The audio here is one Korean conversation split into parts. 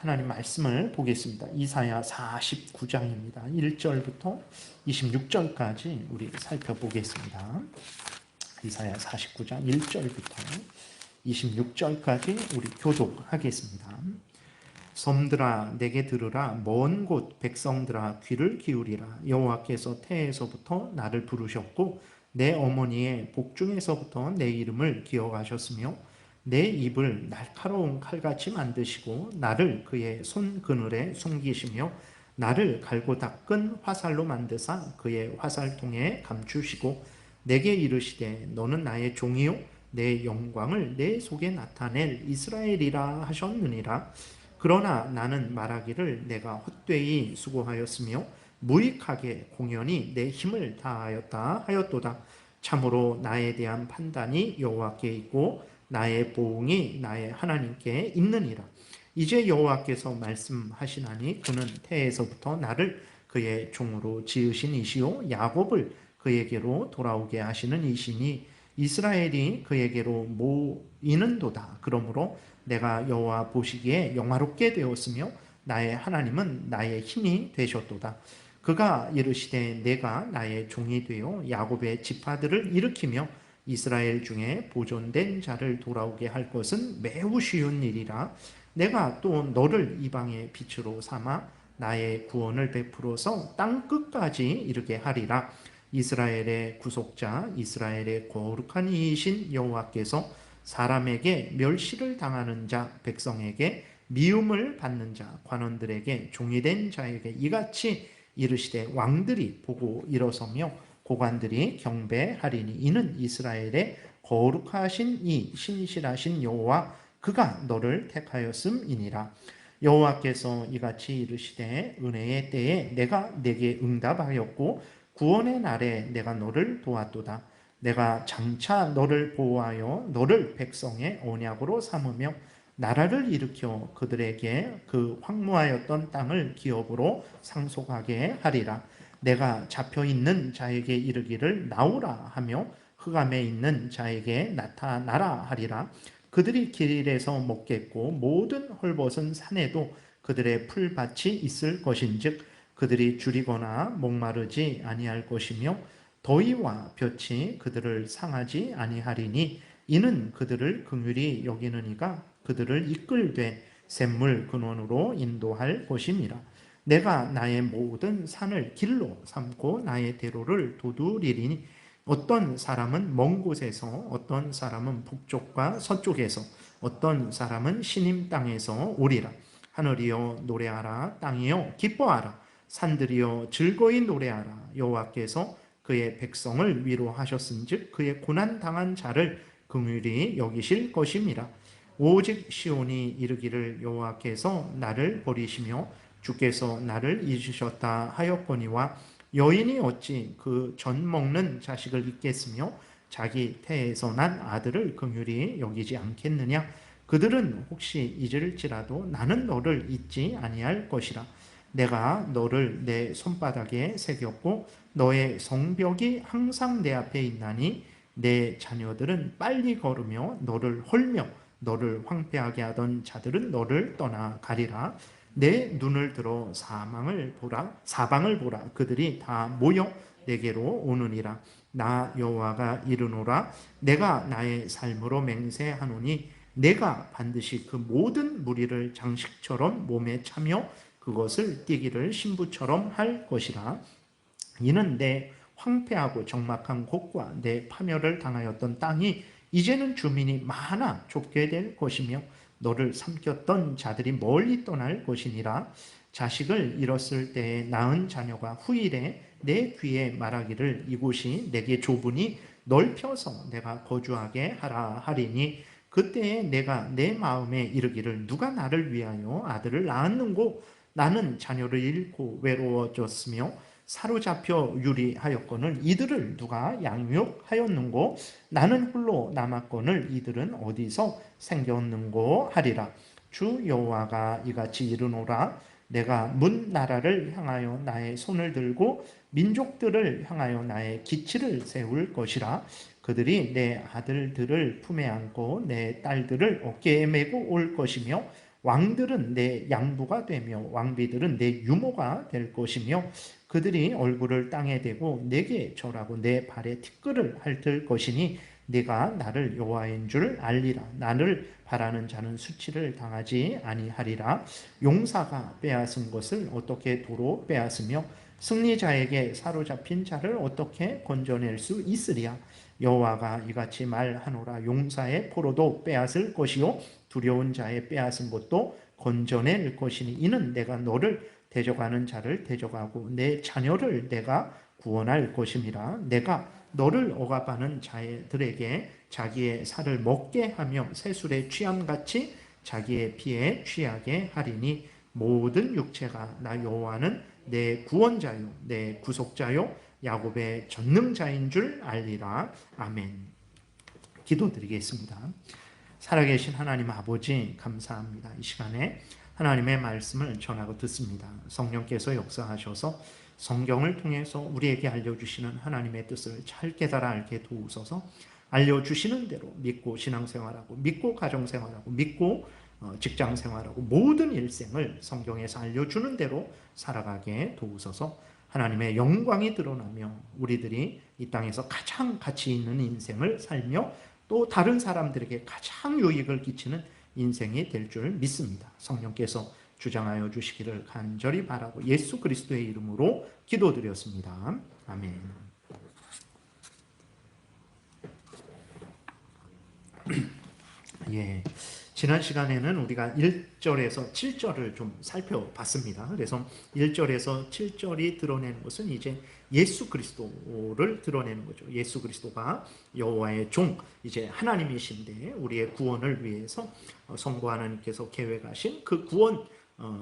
하나님 말씀을 보겠습니다. 이사야 49장입니다. 1절부터 26절까지 우리 살펴보겠습니다. 이사야 49장 1절부터 26절까지 우리 교독하겠습니다. 섬들아 내게 들으라. 먼 곳 백성들아 귀를 기울이라. 여호와께서 태에서부터 나를 부르셨고 내 어머니의 복중에서부터 내 이름을 기억하셨으며 내 입을 날카로운 칼같이 만드시고 나를 그의 손 그늘에 숨기시며 나를 갈고 닦은 화살로 만드사 그의 화살통에 감추시고 내게 이르시되 너는 나의 종이요 내 영광을 내 속에 나타낼 이스라엘이라 하셨느니라. 그러나 나는 말하기를 내가 헛되이 수고하였으며 무익하게 공연히 내 힘을 다하였다 하였도다. 참으로 나에 대한 판단이 여호와께 있고 나의 보응이 나의 하나님께 있느니라. 이제 여호와께서 말씀하시나니 그는 태에서부터 나를 그의 종으로 지으신 이시요 야곱을 그에게로 돌아오게 하시는 이시니 이스라엘이 그에게로 모이는도다. 그러므로 내가 여호와 보시기에 영화롭게 되었으며 나의 하나님은 나의 힘이 되셨도다. 그가 이르시되 내가 나의 종이 되어 야곱의 지파들을 일으키며 이스라엘 중에 보존된 자를 돌아오게 할 것은 매우 쉬운 일이라. 내가 또 너를 이방의 빛으로 삼아 나의 구원을 베풀어서 땅 끝까지 이르게 하리라. 이스라엘의 구속자 이스라엘의 거룩한 이이신 여호와께서 사람에게 멸시를 당하는 자 백성에게 미움을 받는 자 관원들에게 종이 된 자에게 이같이 이르시되 왕들이 보고 일어서며 고관들이 경배하리니 이는 이스라엘의 거룩하신 이 신실하신 여호와 그가 너를 택하였음이니라. 여호와께서 이같이 이르시되 은혜의 때에 내가 내게 응답하였고 구원의 날에 내가 너를 도왔도다. 내가 장차 너를 보호하여 너를 백성의 언약으로 삼으며 나라를 일으켜 그들에게 그 황무하였던 땅을 기업으로 상속하게 하리라. 내가 잡혀있는 자에게 이르기를 나오라 하며 흑암에 있는 자에게 나타나라 하리라. 그들이 길에서 먹겠고 모든 헐벗은 산에도 그들의 풀밭이 있을 것인즉 그들이 줄이거나 목마르지 아니할 것이며 더위와 볕이 그들을 상하지 아니하리니 이는 그들을 긍휼히 여기는 이가 그들을 이끌되 샘물 근원으로 인도할 것임이라. 내가 나의 모든 산을 길로 삼고 나의 대로를 도두리리니 어떤 사람은 먼 곳에서 어떤 사람은 북쪽과 서쪽에서 어떤 사람은 시님 땅에서 오리라. 하늘이여 노래하라. 땅이여 기뻐하라. 산들이여 즐거이 노래하라. 여호와께서 그의 백성을 위로하셨은즉 그의 고난 당한 자를 긍휼히 여기실 것임이라. 오직 시온이 이르기를 여호와께서 나를 버리시며 주께서 나를 잊으셨다 하였거니와 여인이 어찌 그 전 먹는 자식을 잊겠으며 자기 태에서 난 아들을 긍휼히 여기지 않겠느냐. 그들은 혹시 잊을지라도 나는 너를 잊지 아니할 것이라. 내가 너를 내 손바닥에 새겼고 너의 성벽이 항상 내 앞에 있나니 내 자녀들은 빨리 걸으며 너를 헐며 너를 황폐하게 하던 자들은 너를 떠나가리라. 내 눈을 들어 사방을 보라. 그들이 다 모여 내게로 오느니라. 나 여호와가 이르노라. 내가 나의 삶으로 맹세하노니 내가 반드시 그 모든 무리를 장식처럼 몸에 차며 그것을 띠기를 신부처럼 할 것이라. 이는 내 황폐하고 적막한 곳과 내 파멸을 당하였던 땅이 이제는 주민이 많아 좁게 될 것이며 너를 삼켰던 자들이 멀리 떠날 것이니라. 자식을 잃었을 때에 낳은 자녀가 후일에 내 귀에 말하기를 이곳이 내게 좁으니 넓혀서 내가 거주하게 하라 하리니 그때에 내가 내 마음에 이르기를 누가 나를 위하여 아들을 낳았는고. 나는 자녀를 잃고 외로워졌으며 사로잡혀 유리하였거늘 이들을 누가 양육하였는고. 나는 홀로 남았거늘 이들은 어디서 생겼는고 하리라. 주 여호와가 이같이 이르노라. 내가 문 나라를 향하여 나의 손을 들고 민족들을 향하여 나의 기치를 세울 것이라. 그들이 내 아들들을 품에 안고 내 딸들을 어깨에 메고 올 것이며 왕들은 내 양부가 되며 왕비들은 내 유모가 될 것이며 그들이 얼굴을 땅에 대고 내게 절하고 내 발에 티끌을 핥을 것이니 네가 나를 여호와인 줄 알리라. 나를 바라는 자는 수치를 당하지 아니하리라. 용사가 빼앗은 것을 어떻게 도로 빼앗으며 승리자에게 사로잡힌 자를 어떻게 건져낼 수 있으리야. 여호와가 이같이 말하노라. 용사의 포로도 빼앗을 것이요 두려운 자의 빼앗은 것도 건져낼 것이니 이는 내가 너를 대적하는 자를 대적하고 내 자녀를 내가 구원할 것임이라. 내가 너를 억압하는 자들에게 자기의 살을 먹게 하며 새술에 취함같이 자기의 피에 취하게 하리니 모든 육체가 나 여호와는 내 구원자요 내 구속자요 야곱의 전능자인 줄 알리라. 아멘. 기도드리겠습니다. 살아계신 하나님 아버지 감사합니다. 이 시간에 하나님의 말씀을 전하고 듣습니다. 성령께서 역사하셔서 성경을 통해서 우리에게 알려주시는 하나님의 뜻을 잘 깨달아 알게 도우소서. 알려주시는 대로 믿고 신앙생활하고 믿고 가정생활하고 믿고 직장생활하고 모든 일생을 성경에서 알려주는 대로 살아가게 도우소서. 하나님의 영광이 드러나며 우리들이 이 땅에서 가장 가치 있는 인생을 살며 또 다른 사람들에게 가장 유익을 끼치는 인생이 될 줄 믿습니다. 성령께서 주장하여 주시기를 간절히 바라고 예수 그리스도의 이름으로 기도드렸습니다. 아멘. 예, 지난 시간에는 우리가 1절에서 7절을 좀 살펴봤습니다. 그래서 1절에서 7절이 드러내는 것은 이제 예수 그리스도를 드러내는 거죠. 예수 그리스도가 여호와의 종, 이제 하나님이신데 우리의 구원을 위해서 성부 하나님께서 계획하신 그 구원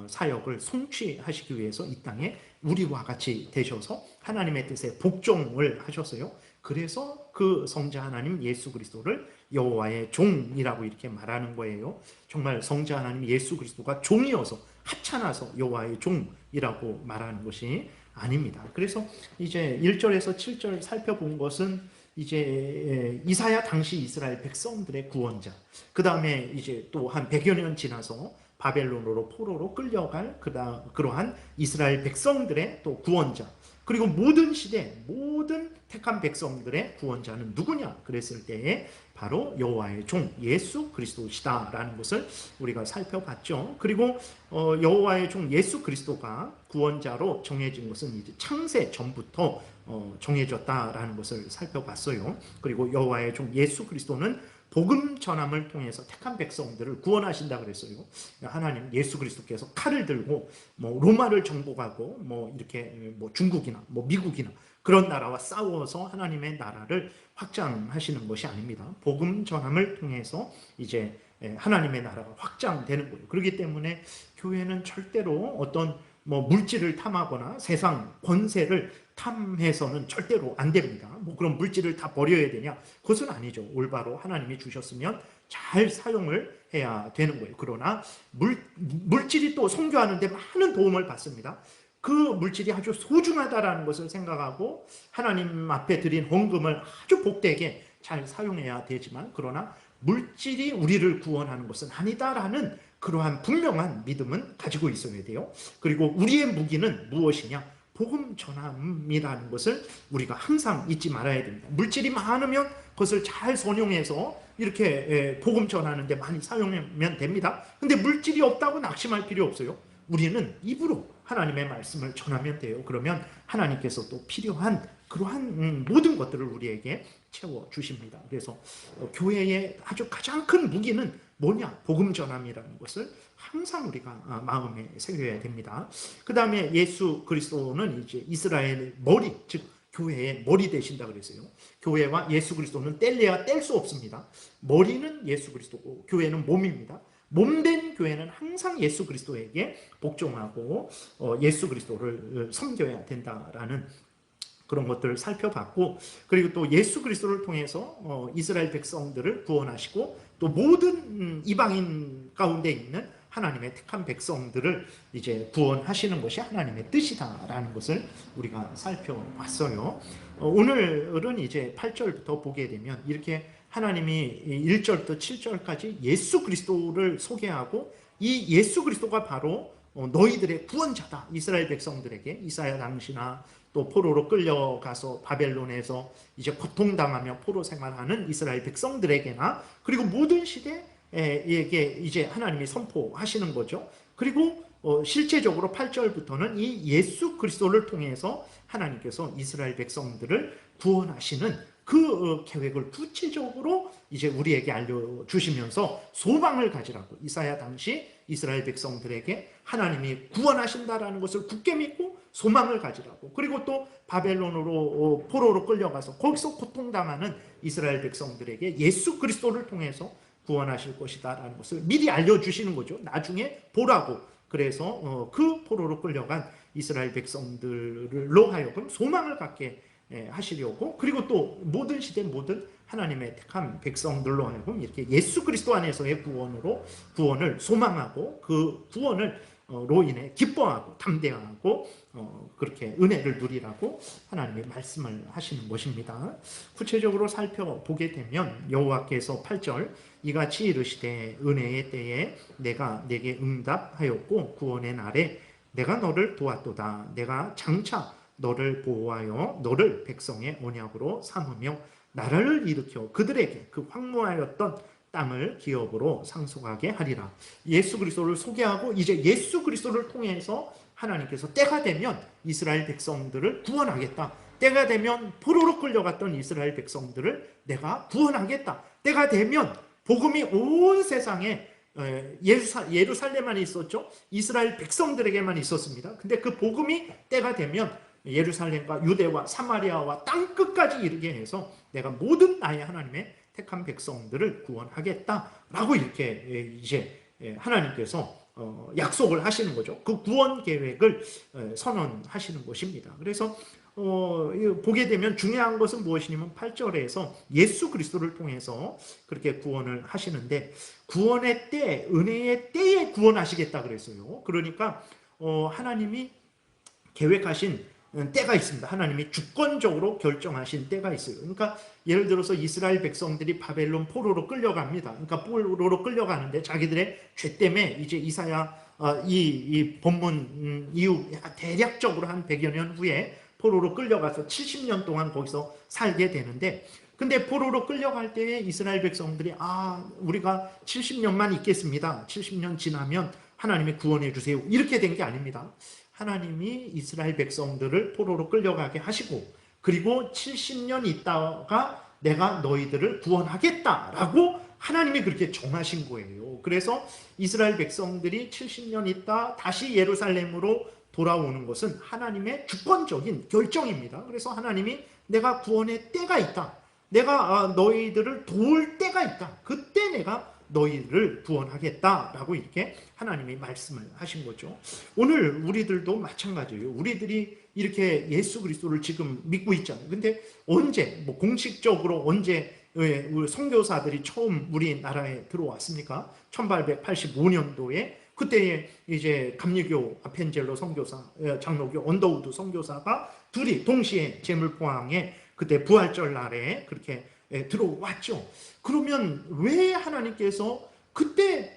사역을 성취하시기 위해서 이 땅에 우리와 같이 되셔서 하나님의 뜻에 복종을 하셨어요. 그래서 그 성자 하나님 예수 그리스도를 여호와의 종이라고 이렇게 말하는 거예요. 정말 성자 하나님 예수 그리스도가 종이어서 하찮아서 여호와의 종이라고 말하는 것이 아닙니다. 그래서 이제 1절에서 7절 살펴본 것은 이제 이사야 당시 이스라엘 백성들의 구원자, 그 다음에 이제 또 한 100여 년 지나서 바벨론으로 포로로 끌려갈 그러한 이스라엘 백성들의 또 구원자, 그리고 모든 시대 모든 택한 백성들의 구원자는 누구냐 그랬을 때에 바로 여호와의 종 예수 그리스도시다라는 것을 우리가 살펴봤죠. 그리고 여호와의 종 예수 그리스도가 구원자로 정해진 것은 이제 창세 전부터 정해졌다라는 것을 살펴봤어요. 그리고 여호와의 종 예수 그리스도는 복음 전함을 통해서 택한 백성들을 구원하신다 그랬어요. 하나님 예수 그리스도께서 칼을 들고 뭐 로마를 정복하고 뭐 이렇게 뭐 중국이나 뭐 미국이나 그런 나라와 싸워서 하나님의 나라를 확장하시는 것이 아닙니다. 복음 전함을 통해서 이제 하나님의 나라가 확장되는 거예요. 그렇기 때문에 교회는 절대로 어떤 뭐 물질을 탐하거나 세상 권세를 탐해서는 절대로 안 됩니다. 뭐 그런 물질을 다 버려야 되냐? 그것은 아니죠. 올바로 하나님이 주셨으면 잘 사용을 해야 되는 거예요. 그러나 물질이 또 선교하는데 많은 도움을 받습니다. 그 물질이 아주 소중하다라는 것을 생각하고 하나님 앞에 드린 헌금을 아주 복되게 잘 사용해야 되지만, 그러나 물질이 우리를 구원하는 것은 아니다라는 그러한 분명한 믿음은 가지고 있어야 돼요. 그리고 우리의 무기는 무엇이냐? 복음 전함이라는 것을 우리가 항상 잊지 말아야 됩니다. 물질이 많으면 그것을 잘 선용해서 이렇게 복음 전하는데 많이 사용하면 됩니다. 근데 물질이 없다고 낙심할 필요 없어요. 우리는 입으로 하나님의 말씀을 전하면 돼요. 그러면 하나님께서 또 필요한 그러한 모든 것들을 우리에게 채워주십니다. 그래서 교회의 아주 가장 큰 무기는 뭐냐? 복음 전함이라는 것을 항상 우리가 마음에 새겨야 됩니다. 그 다음에 예수 그리스도는 이제 이스라엘의 머리, 즉 교회의 머리 되신다 그랬어요. 교회와 예수 그리스도는 뗄래야 뗄 수 없습니다. 머리는 예수 그리스도고 교회는 몸입니다. 몸된 교회는 항상 예수 그리스도에게 복종하고 예수 그리스도를 섬겨야 된다라는 그런 것들을 살펴봤고, 그리고 또 예수 그리스도를 통해서 이스라엘 백성들을 구원하시고 또 모든 이방인 가운데 있는 하나님의 택한 백성들을 이제 구원하시는 것이 하나님의 뜻이다라는 것을 우리가 살펴봤어요. 오늘은 이제 8절부터 보게 되면 이렇게 하나님이 1절부터 7절까지 예수 그리스도를 소개하고 이 예수 그리스도가 바로 너희들의 구원자다. 이스라엘 백성들에게 이사야 당시나 또 포로로 끌려가서 바벨론에서 이제 고통당하며 포로 생활하는 이스라엘 백성들에게나 그리고 모든 시대에게 이제 하나님이 선포하시는 거죠. 그리고 실제적으로 8절부터는 이 예수 그리스도를 통해서 하나님께서 이스라엘 백성들을 구원하시는 그 계획을 구체적으로 이제 우리에게 알려주시면서 소망을 가지라고, 이사야 당시 이스라엘 백성들에게 하나님이 구원하신다라는 것을 굳게 믿고 소망을 가지라고, 그리고 또 바벨론으로 포로로 끌려가서 거기서 고통당하는 이스라엘 백성들에게 예수 그리스도를 통해서 구원하실 것이다라는 것을 미리 알려주시는 거죠. 나중에 보라고. 그래서 그 포로로 끌려간 이스라엘 백성들로 하여금 소망을 갖게 하시려고, 그리고 또 모든 시대 모든 하나님의 택한 백성들로 하여금 이렇게 예수 그리스도 안에서의 구원을 소망하고 그 구원을 로 인해 기뻐하고 담대하고 그렇게 은혜를 누리라고 하나님의 말씀을 하시는 것입니다. 구체적으로 살펴보게 되면 여호와께서 8절 이같이 이르시되 은혜의 때에 내가 내게 응답하였고 구원의 날에 내가 너를 도왔도다. 내가 장차 너를 보호하여 너를 백성의 언약으로 삼으며 나라를 일으켜 그들에게 그 황무하였던 땅을 기업으로 상속하게 하리라. 예수 그리스도를 소개하고 이제 예수 그리스도를 통해서 하나님께서 때가 되면 이스라엘 백성들을 구원하겠다. 때가 되면 포로로 끌려갔던 이스라엘 백성들을 내가 구원하겠다. 때가 되면 복음이 온 세상에 예루살렘만 있었죠. 이스라엘 백성들에게만 있었습니다. 근데 그 복음이 때가 되면 예루살렘과 유대와 사마리아와 땅끝까지 이르게 해서 내가 모든 나의 하나님의 택한 백성들을 구원하겠다라고 이렇게 이제 하나님께서 약속을 하시는 거죠. 그 구원 계획을 선언하시는 것입니다. 그래서 보게 되면 중요한 것은 무엇이냐면 8절에서 예수 그리스도를 통해서 그렇게 구원을 하시는데 구원의 때, 은혜의 때에 구원하시겠다 그랬어요. 그러니까 하나님이 계획하신 때가 있습니다. 하나님이 주권적으로 결정하신 때가 있어요. 그러니까 예를 들어서 이스라엘 백성들이 바벨론 포로로 끌려갑니다. 그러니까 포로로 끌려가는데 자기들의 죄 때문에 이제 이사야 이 본문 이후 대략적으로 한 100여 년 후에 포로로 끌려가서 70년 동안 거기서 살게 되는데, 근데 포로로 끌려갈 때에 이스라엘 백성들이 우리가 70년만 있겠습니다. 70년 지나면 하나님이 구원해 주세요. 이렇게 된 게 아닙니다. 하나님이 이스라엘 백성들을 포로로 끌려가게 하시고 그리고 70년 있다가 내가 너희들을 구원하겠다라고 하나님이 그렇게 정하신 거예요. 그래서 이스라엘 백성들이 70년 있다 다시 예루살렘으로 돌아오는 것은 하나님의 주권적인 결정입니다. 그래서 하나님이 내가 구원의 때가 있다. 내가 너희들을 도울 때가 있다. 그때 내가 너희를 구원하겠다라고 이렇게 하나님이 말씀을 하신 거죠. 오늘 우리들도 마찬가지예요. 우리들이 이렇게 예수 그리스도를 지금 믿고 있잖아요. 근데 언제 공식적으로 언제 선교사들이 처음 우리나라에 들어왔습니까? 1885년도에 그때에 이제 감리교 아펜젤로 선교사, 장로교 언더우드 선교사가 둘이 동시에 제물포항에 그때 부활절 날에 그렇게 들어왔죠. 그러면 왜 하나님께서 그때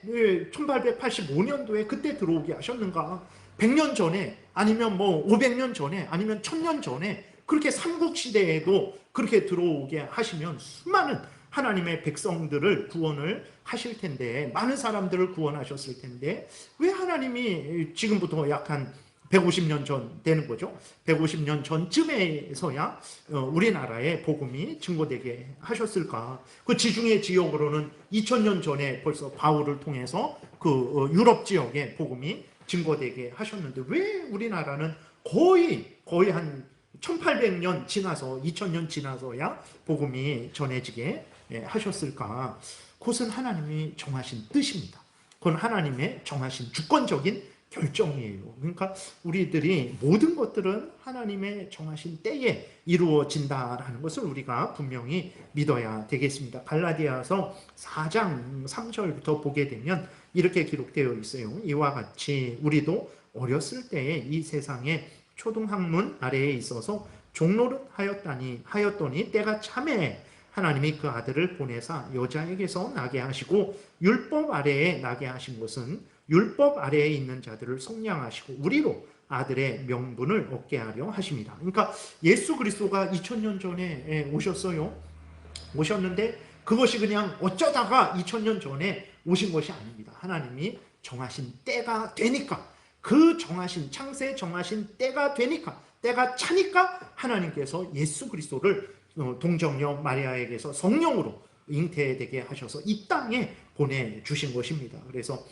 1885년도에 그때 들어오게 하셨는가? 100년 전에 아니면 500년 전에 아니면 1000년 전에 그렇게 삼국시대에도 그렇게 들어오게 하시면 수많은 하나님의 백성들을 구원을 하실 텐데, 많은 사람들을 구원하셨을 텐데 왜 하나님이 지금부터 약 한 150년 전 되는 거죠. 150년 전쯤에서야 우리나라에 복음이 증거되게 하셨을까? 그 지중해 지역으로는 2000년 전에 벌써 바울을 통해서 그 유럽 지역에 복음이 증거되게 하셨는데 왜 우리나라는 거의 한 1800년 지나서 2000년 지나서야 복음이 전해지게 하셨을까? 그것은 하나님이 정하신 뜻입니다. 그건 하나님의 정하신 주권적인 결정이에요. 그러니까 우리들이 모든 것들은 하나님의 정하신 때에 이루어진다라는 것을 우리가 분명히 믿어야 되겠습니다. 갈라디아서 4장 3절부터 보게 되면 이렇게 기록되어 있어요. 이와 같이 우리도 어렸을 때에 이 세상에 초등학문 아래에 있어서 종노릇 하였더니 때가 참에 하나님이 그 아들을 보내사 여자에게서 나게 하시고 율법 아래에 나게 하신 것은 율법 아래에 있는 자들을 속량하시고 우리로 아들의 명분을 얻게 하려 하십니다. 그러니까 예수 그리스도가 2000년 전에 오셨어요. 오셨는데 그것이 그냥 어쩌다가 2000년 전에 오신 것이 아닙니다. 하나님이 정하신 때가 되니까, 그 정하신, 창세에 정하신 때가 되니까, 때가 차니까 하나님께서 예수 그리스도를 동정녀 마리아에게서 성령으로 잉태되게 하셔서 이 땅에 보내주신 것입니다. 그래서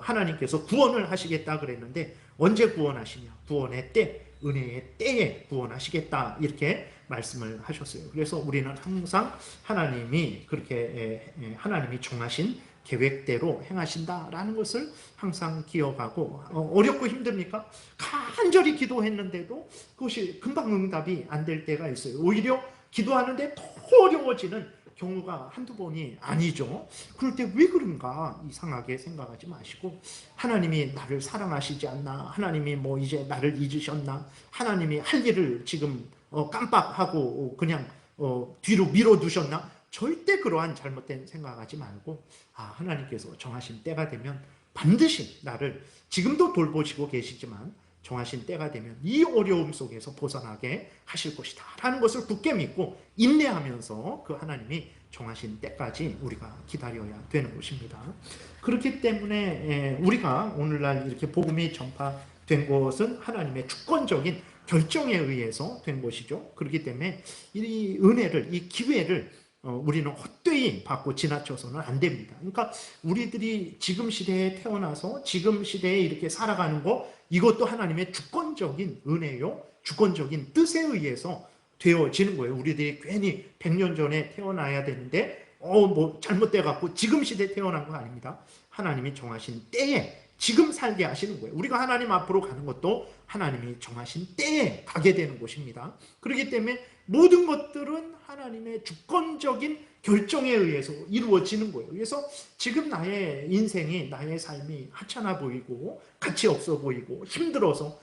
하나님께서 구원을 하시겠다 그랬는데 언제 구원하시냐? 구원의 때, 은혜의 때에 구원하시겠다 이렇게 말씀을 하셨어요. 그래서 우리는 항상 하나님이 그렇게 하나님이 정하신 계획대로 행하신다라는 것을 항상 기억하고, 어렵고 힘듭니까? 간절히 기도했는데도 그것이 금방 응답이 안 될 때가 있어요. 오히려 기도하는데 더 어려워지는 경우가 한두 번이 아니죠. 그럴 때 왜 그런가 이상하게 생각하지 마시고, 하나님이 나를 사랑하시지 않나, 하나님이 뭐 이제 나를 잊으셨나, 하나님이 할 일을 지금 깜빡하고 그냥 뒤로 밀어두셨나, 절대 그러한 잘못된 생각하지 말고, 하나님께서 정하신 때가 되면 반드시 나를 지금도 돌보시고 계시지만 정하신 때가 되면 이 어려움 속에서 벗어나게 하실 것이다 라는 것을 굳게 믿고 인내하면서 그 하나님이 정하신 때까지 우리가 기다려야 되는 것입니다. 그렇기 때문에 우리가 오늘날 이렇게 복음이 전파된 것은 하나님의 주권적인 결정에 의해서 된 것이죠. 그렇기 때문에 이 은혜를, 이 기회를 우리는 헛되이 받고 지나쳐서는 안 됩니다. 그러니까 우리들이 지금 시대에 태어나서 지금 시대에 이렇게 살아가는 거, 이것도 하나님의 주권적인 은혜요, 주권적인 뜻에 의해서 되어지는 거예요. 우리들이 괜히 100년 전에 태어나야 되는데 뭐 잘못돼 갖고 지금 시대에 태어난 거 아닙니다. 하나님이 정하신 때에 지금 살게 하시는 거예요. 우리가 하나님 앞으로 가는 것도 하나님이 정하신 때에 가게 되는 것입니다. 그렇기 때문에 모든 것들은 하나님의 주권적인 결정에 의해서 이루어지는 거예요. 그래서 지금 나의 인생이, 나의 삶이 하찮아 보이고 가치 없어 보이고 힘들어서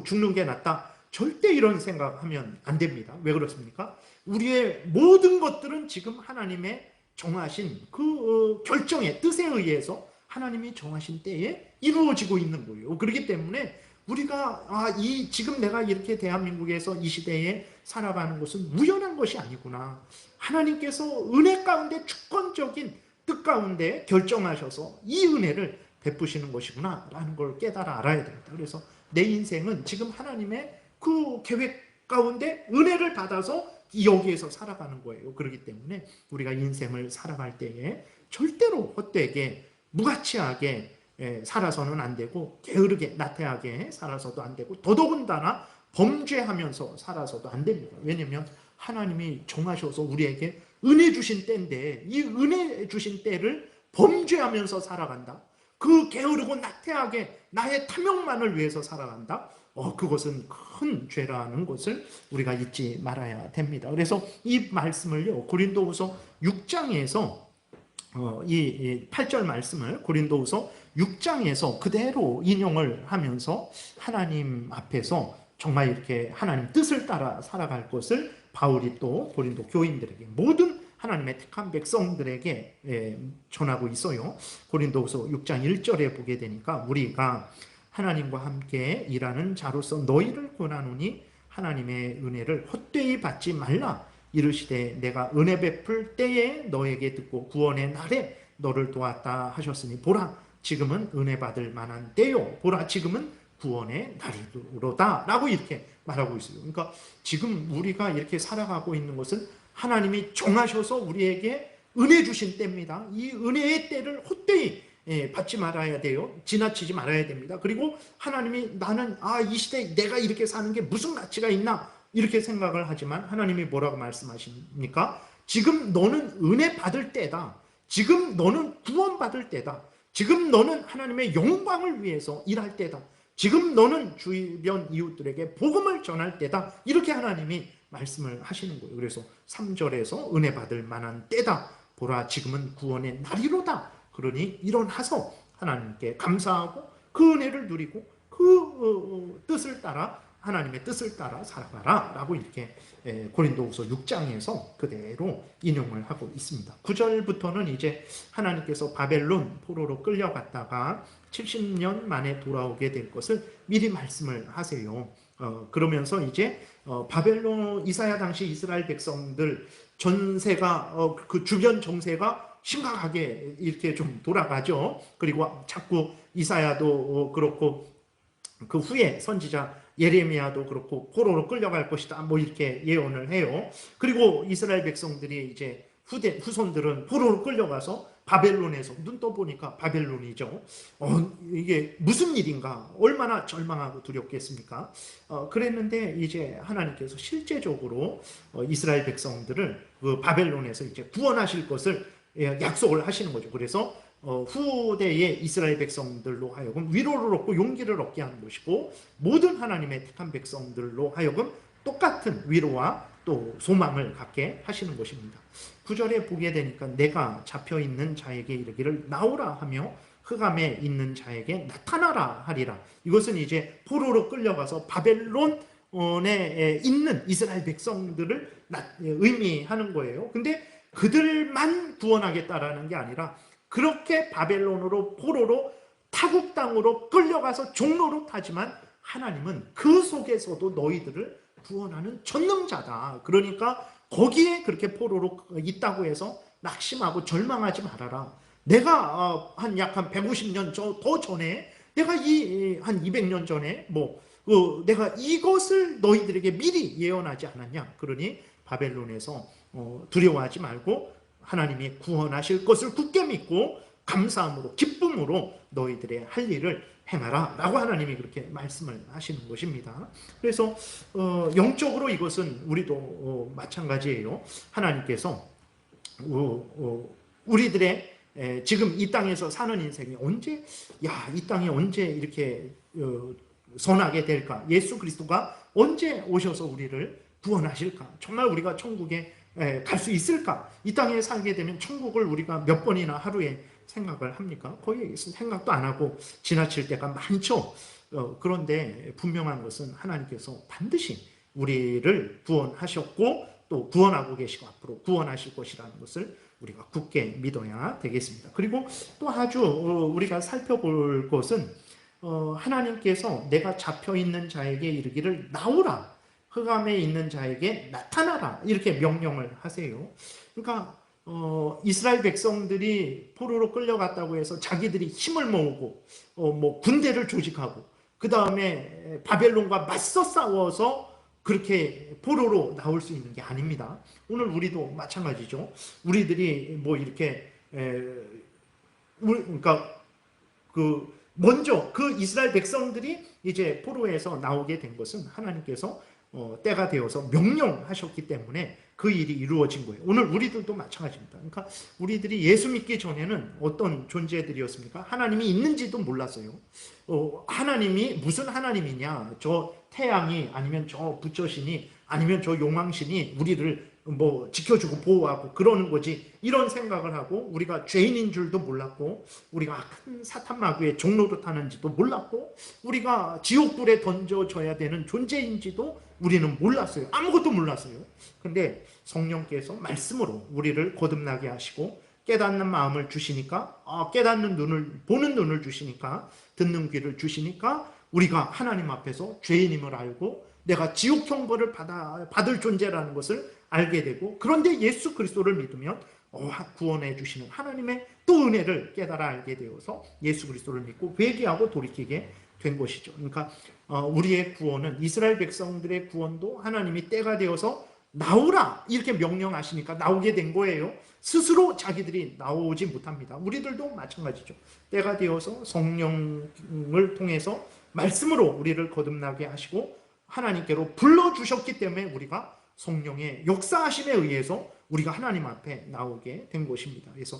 죽는 게 낫다, 절대 이런 생각하면 안 됩니다. 왜 그렇습니까? 우리의 모든 것들은 지금 하나님의 정하신 그 결정의 뜻에 의해서 하나님이 정하신 때에 이루어지고 있는 거예요. 그렇기 때문에 우리가 지금 내가 이렇게 대한민국에서 이 시대에 살아가는 것은 우연한 것이 아니구나, 하나님께서 은혜 가운데 주권적인 뜻 가운데 결정하셔서 이 은혜를 베푸시는 것이구나 라는 걸 깨달아 알아야 됩니다. 그래서 내 인생은 지금 하나님의 그 계획 가운데 은혜를 받아서 여기에서 살아가는 거예요. 그렇기 때문에 우리가 인생을 살아갈 때에 절대로 헛되게 무가치하게 살아서는 안 되고, 게으르게 나태하게 살아서도 안 되고, 더더군다나 범죄하면서 살아서도 안 됩니다. 왜냐하면 하나님이 정하셔서 우리에게 은혜 주신 때인데, 이 은혜 주신 때를 범죄하면서 살아간다, 그 게으르고 나태하게 나의 탐욕만을 위해서 살아간다, 그것은 큰 죄라는 것을 우리가 잊지 말아야 됩니다. 그래서 이 말씀을요, 고린도후서 6장에서 이 8절 말씀을 고린도후서 6장에서 그대로 인용을 하면서 하나님 앞에서 정말 이렇게 하나님 뜻을 따라 살아갈 것을 바울이 또 고린도 교인들에게, 모든 하나님의 택한 백성들에게 전하고 있어요. 고린도후서 6장 1절에 보게 되니까, 우리가 하나님과 함께 일하는 자로서 너희를 권하노니 하나님의 은혜를 헛되이 받지 말라. 이르시되 내가 은혜 베풀 때에 너에게 듣고 구원의 날에 너를 도왔다 하셨으니 보라 지금은 은혜 받을 만한 때요, 보라 지금은 구원의 날이로다 라고 이렇게 말하고 있어요. 그러니까 지금 우리가 이렇게 살아가고 있는 것은 하나님이 정하셔서 우리에게 은혜 주신 때입니다. 이 은혜의 때를 헛되이 받지 말아야 돼요. 지나치지 말아야 됩니다. 그리고 하나님이 나는 이 시대에 내가 이렇게 사는 게 무슨 가치가 있나 이렇게 생각을 하지만, 하나님이 뭐라고 말씀하십니까? 지금 너는 은혜 받을 때다. 지금 너는 구원 받을 때다. 지금 너는 하나님의 영광을 위해서 일할 때다. 지금 너는 주변 이웃들에게 복음을 전할 때다. 이렇게 하나님이 말씀을 하시는 거예요. 그래서 3절에서 은혜 받을 만한 때다. 보라 지금은 구원의 날이로다. 그러니 일어나서 하나님께 감사하고 그 은혜를 누리고 그 뜻을 따라 하나님의 뜻을 따라 살아가라 라고 이렇게 고린도후서 6장에서 그대로 인용을 하고 있습니다. 9절부터는 이제 하나님께서 바벨론 포로로 끌려갔다가 70년 만에 돌아오게 될 것을 미리 말씀을 하세요. 그러면서 이제 바벨론 이사야 당시 이스라엘 백성들 전세가 그 주변 정세가 심각하게 이렇게 좀 돌아가죠. 그리고 자꾸 이사야도 그렇고 그 후에 선지자 예레미야도 그렇고 포로로 끌려갈 것이다 뭐 이렇게 예언을 해요. 그리고 이스라엘 백성들이 이제 후손들은 포로로 끌려가서 바벨론에서 눈 떠보니까 바벨론이죠. 이게 무슨 일인가, 얼마나 절망하고 두렵겠습니까? 그랬는데 이제 하나님께서 실제적으로 이스라엘 백성들을 그 바벨론에서 이제 구원하실 것을 약속을 하시는 거죠. 그래서 후대의 이스라엘 백성들로 하여금 위로를 얻고 용기를 얻게 하는 것이고, 모든 하나님의 택한 백성들로 하여금 똑같은 위로와 또 소망을 갖게 하시는 것입니다. 9절에 보게 되니까 내가 잡혀있는 자에게 이르기를 나오라 하며 흑암에 있는 자에게 나타나라 하리라. 이것은 이제 포로로 끌려가서 바벨론에 있는 이스라엘 백성들을 의미하는 거예요. 근데 그들만 구원하겠다라는 게 아니라 그렇게 바벨론으로 포로로 타국 땅으로 끌려가서 종로로 타지만 하나님은 그 속에서도 너희들을 구원하는 전능자다. 그러니까 거기에 그렇게 포로로 있다고 해서 낙심하고 절망하지 말아라. 내가 약 150년 더 전에, 내가 한 200년 전에 내가 이것을 너희들에게 미리 예언하지 않았냐. 그러니 바벨론에서 두려워하지 말고 하나님이 구원하실 것을 굳게 믿고 감사함으로 기쁨으로 너희들의 할 일을 행하라 라고 하나님이 그렇게 말씀을 하시는 것입니다. 그래서 영적으로 이것은 우리도 마찬가지예요. 하나님께서 우리들의 지금 이 땅에서 사는 인생이 언제, 이 땅이 언제 이렇게 선하게 될까? 예수 그리스도가 언제 오셔서 우리를 구원하실까? 정말 우리가 천국에 갈 수 있을까? 이 땅에 살게 되면 천국을 우리가 몇 번이나 하루에 생각을 합니까? 거의 생각도 안 하고 지나칠 때가 많죠. 그런데 분명한 것은 하나님께서 반드시 우리를 구원하셨고 또 구원하고 계시고 앞으로 구원하실 것이라는 것을 우리가 굳게 믿어야 되겠습니다. 그리고 또 아주 우리가 살펴볼 것은 하나님께서 내가 잡혀있는 자에게 이르기를 나오라, 흑암에 있는 자에게 나타나라 이렇게 명령을 하세요. 그러니까 이스라엘 백성들이 포로로 끌려갔다고 해서 자기들이 힘을 모으고 군대를 조직하고 그 다음에 바벨론과 맞서 싸워서 그렇게 포로로 나올 수 있는 게 아닙니다. 오늘 우리도 마찬가지죠. 우리들이 이렇게 그러니까 먼저 그 이스라엘 백성들이 이제 포로에서 나오게 된 것은 하나님께서 때가 되어서 명령하셨기 때문에 그 일이 이루어진 거예요. 오늘 우리들도 마찬가지입니다. 그러니까 우리들이 예수 믿기 전에는 어떤 존재들이었습니까? 하나님이 있는지도 몰랐어요. 하나님이 무슨 하나님이냐? 저 태양이, 아니면 저 부처신이, 아니면 저 용왕신이 우리를 지켜주고 보호하고 그러는 거지, 이런 생각을 하고, 우리가 죄인인 줄도 몰랐고, 우리가 큰 사탄 마귀의 종로로 타는지도 몰랐고, 우리가 지옥불에 던져져야 되는 존재인지도 우리는 몰랐어요. 아무것도 몰랐어요. 근데 성령께서 말씀으로 우리를 거듭나게 하시고 깨닫는 마음을 주시니까, 깨닫는 눈을, 보는 눈을 주시니까, 듣는 귀를 주시니까 우리가 하나님 앞에서 죄인임을 알고 내가 지옥 형벌을 받을 존재라는 것을 알게 되고, 그런데 예수 그리스도를 믿으면 구원해 주시는 하나님의 또 은혜를 깨달아 알게 되어서 예수 그리스도를 믿고 회개하고 돌이키게 된 것이죠. 그러니까 우리의 구원은, 이스라엘 백성들의 구원도 하나님이 때가 되어서 나오라 이렇게 명령하시니까 나오게 된 거예요. 스스로 자기들이 나오지 못합니다. 우리들도 마찬가지죠. 때가 되어서 성령을 통해서 말씀으로 우리를 거듭나게 하시고 하나님께로 불러주셨기 때문에 우리가 성령의 역사하심에 의해서 우리가 하나님 앞에 나오게 된 것입니다. 그래서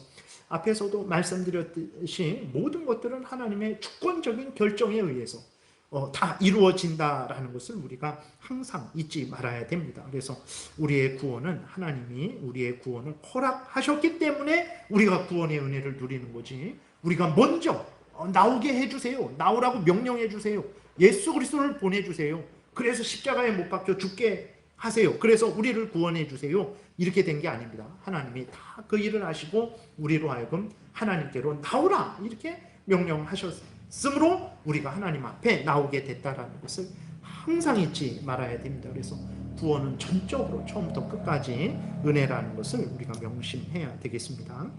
앞에서도 말씀드렸듯이 모든 것들은 하나님의 주권적인 결정에 의해서 다 이루어진다라는 것을 우리가 항상 잊지 말아야 됩니다. 그래서 우리의 구원은 하나님이 우리의 구원을 허락하셨기 때문에 우리가 구원의 은혜를 누리는 거지, 우리가 먼저 나오게 해주세요, 나오라고 명령해 주세요, 예수 그리스도를 보내주세요, 그래서 십자가에 못 박혀 죽게 하세요. 그래서 우리를 구원해 주세요. 이렇게 된 게 아닙니다. 하나님이 다 그 일을 하시고 우리로 하여금 하나님께로 나오라 이렇게 명령하셨으므로 우리가 하나님 앞에 나오게 됐다라는 것을 항상 잊지 말아야 됩니다. 그래서 구원은 전적으로 처음부터 끝까지 은혜라는 것을 우리가 명심해야 되겠습니다.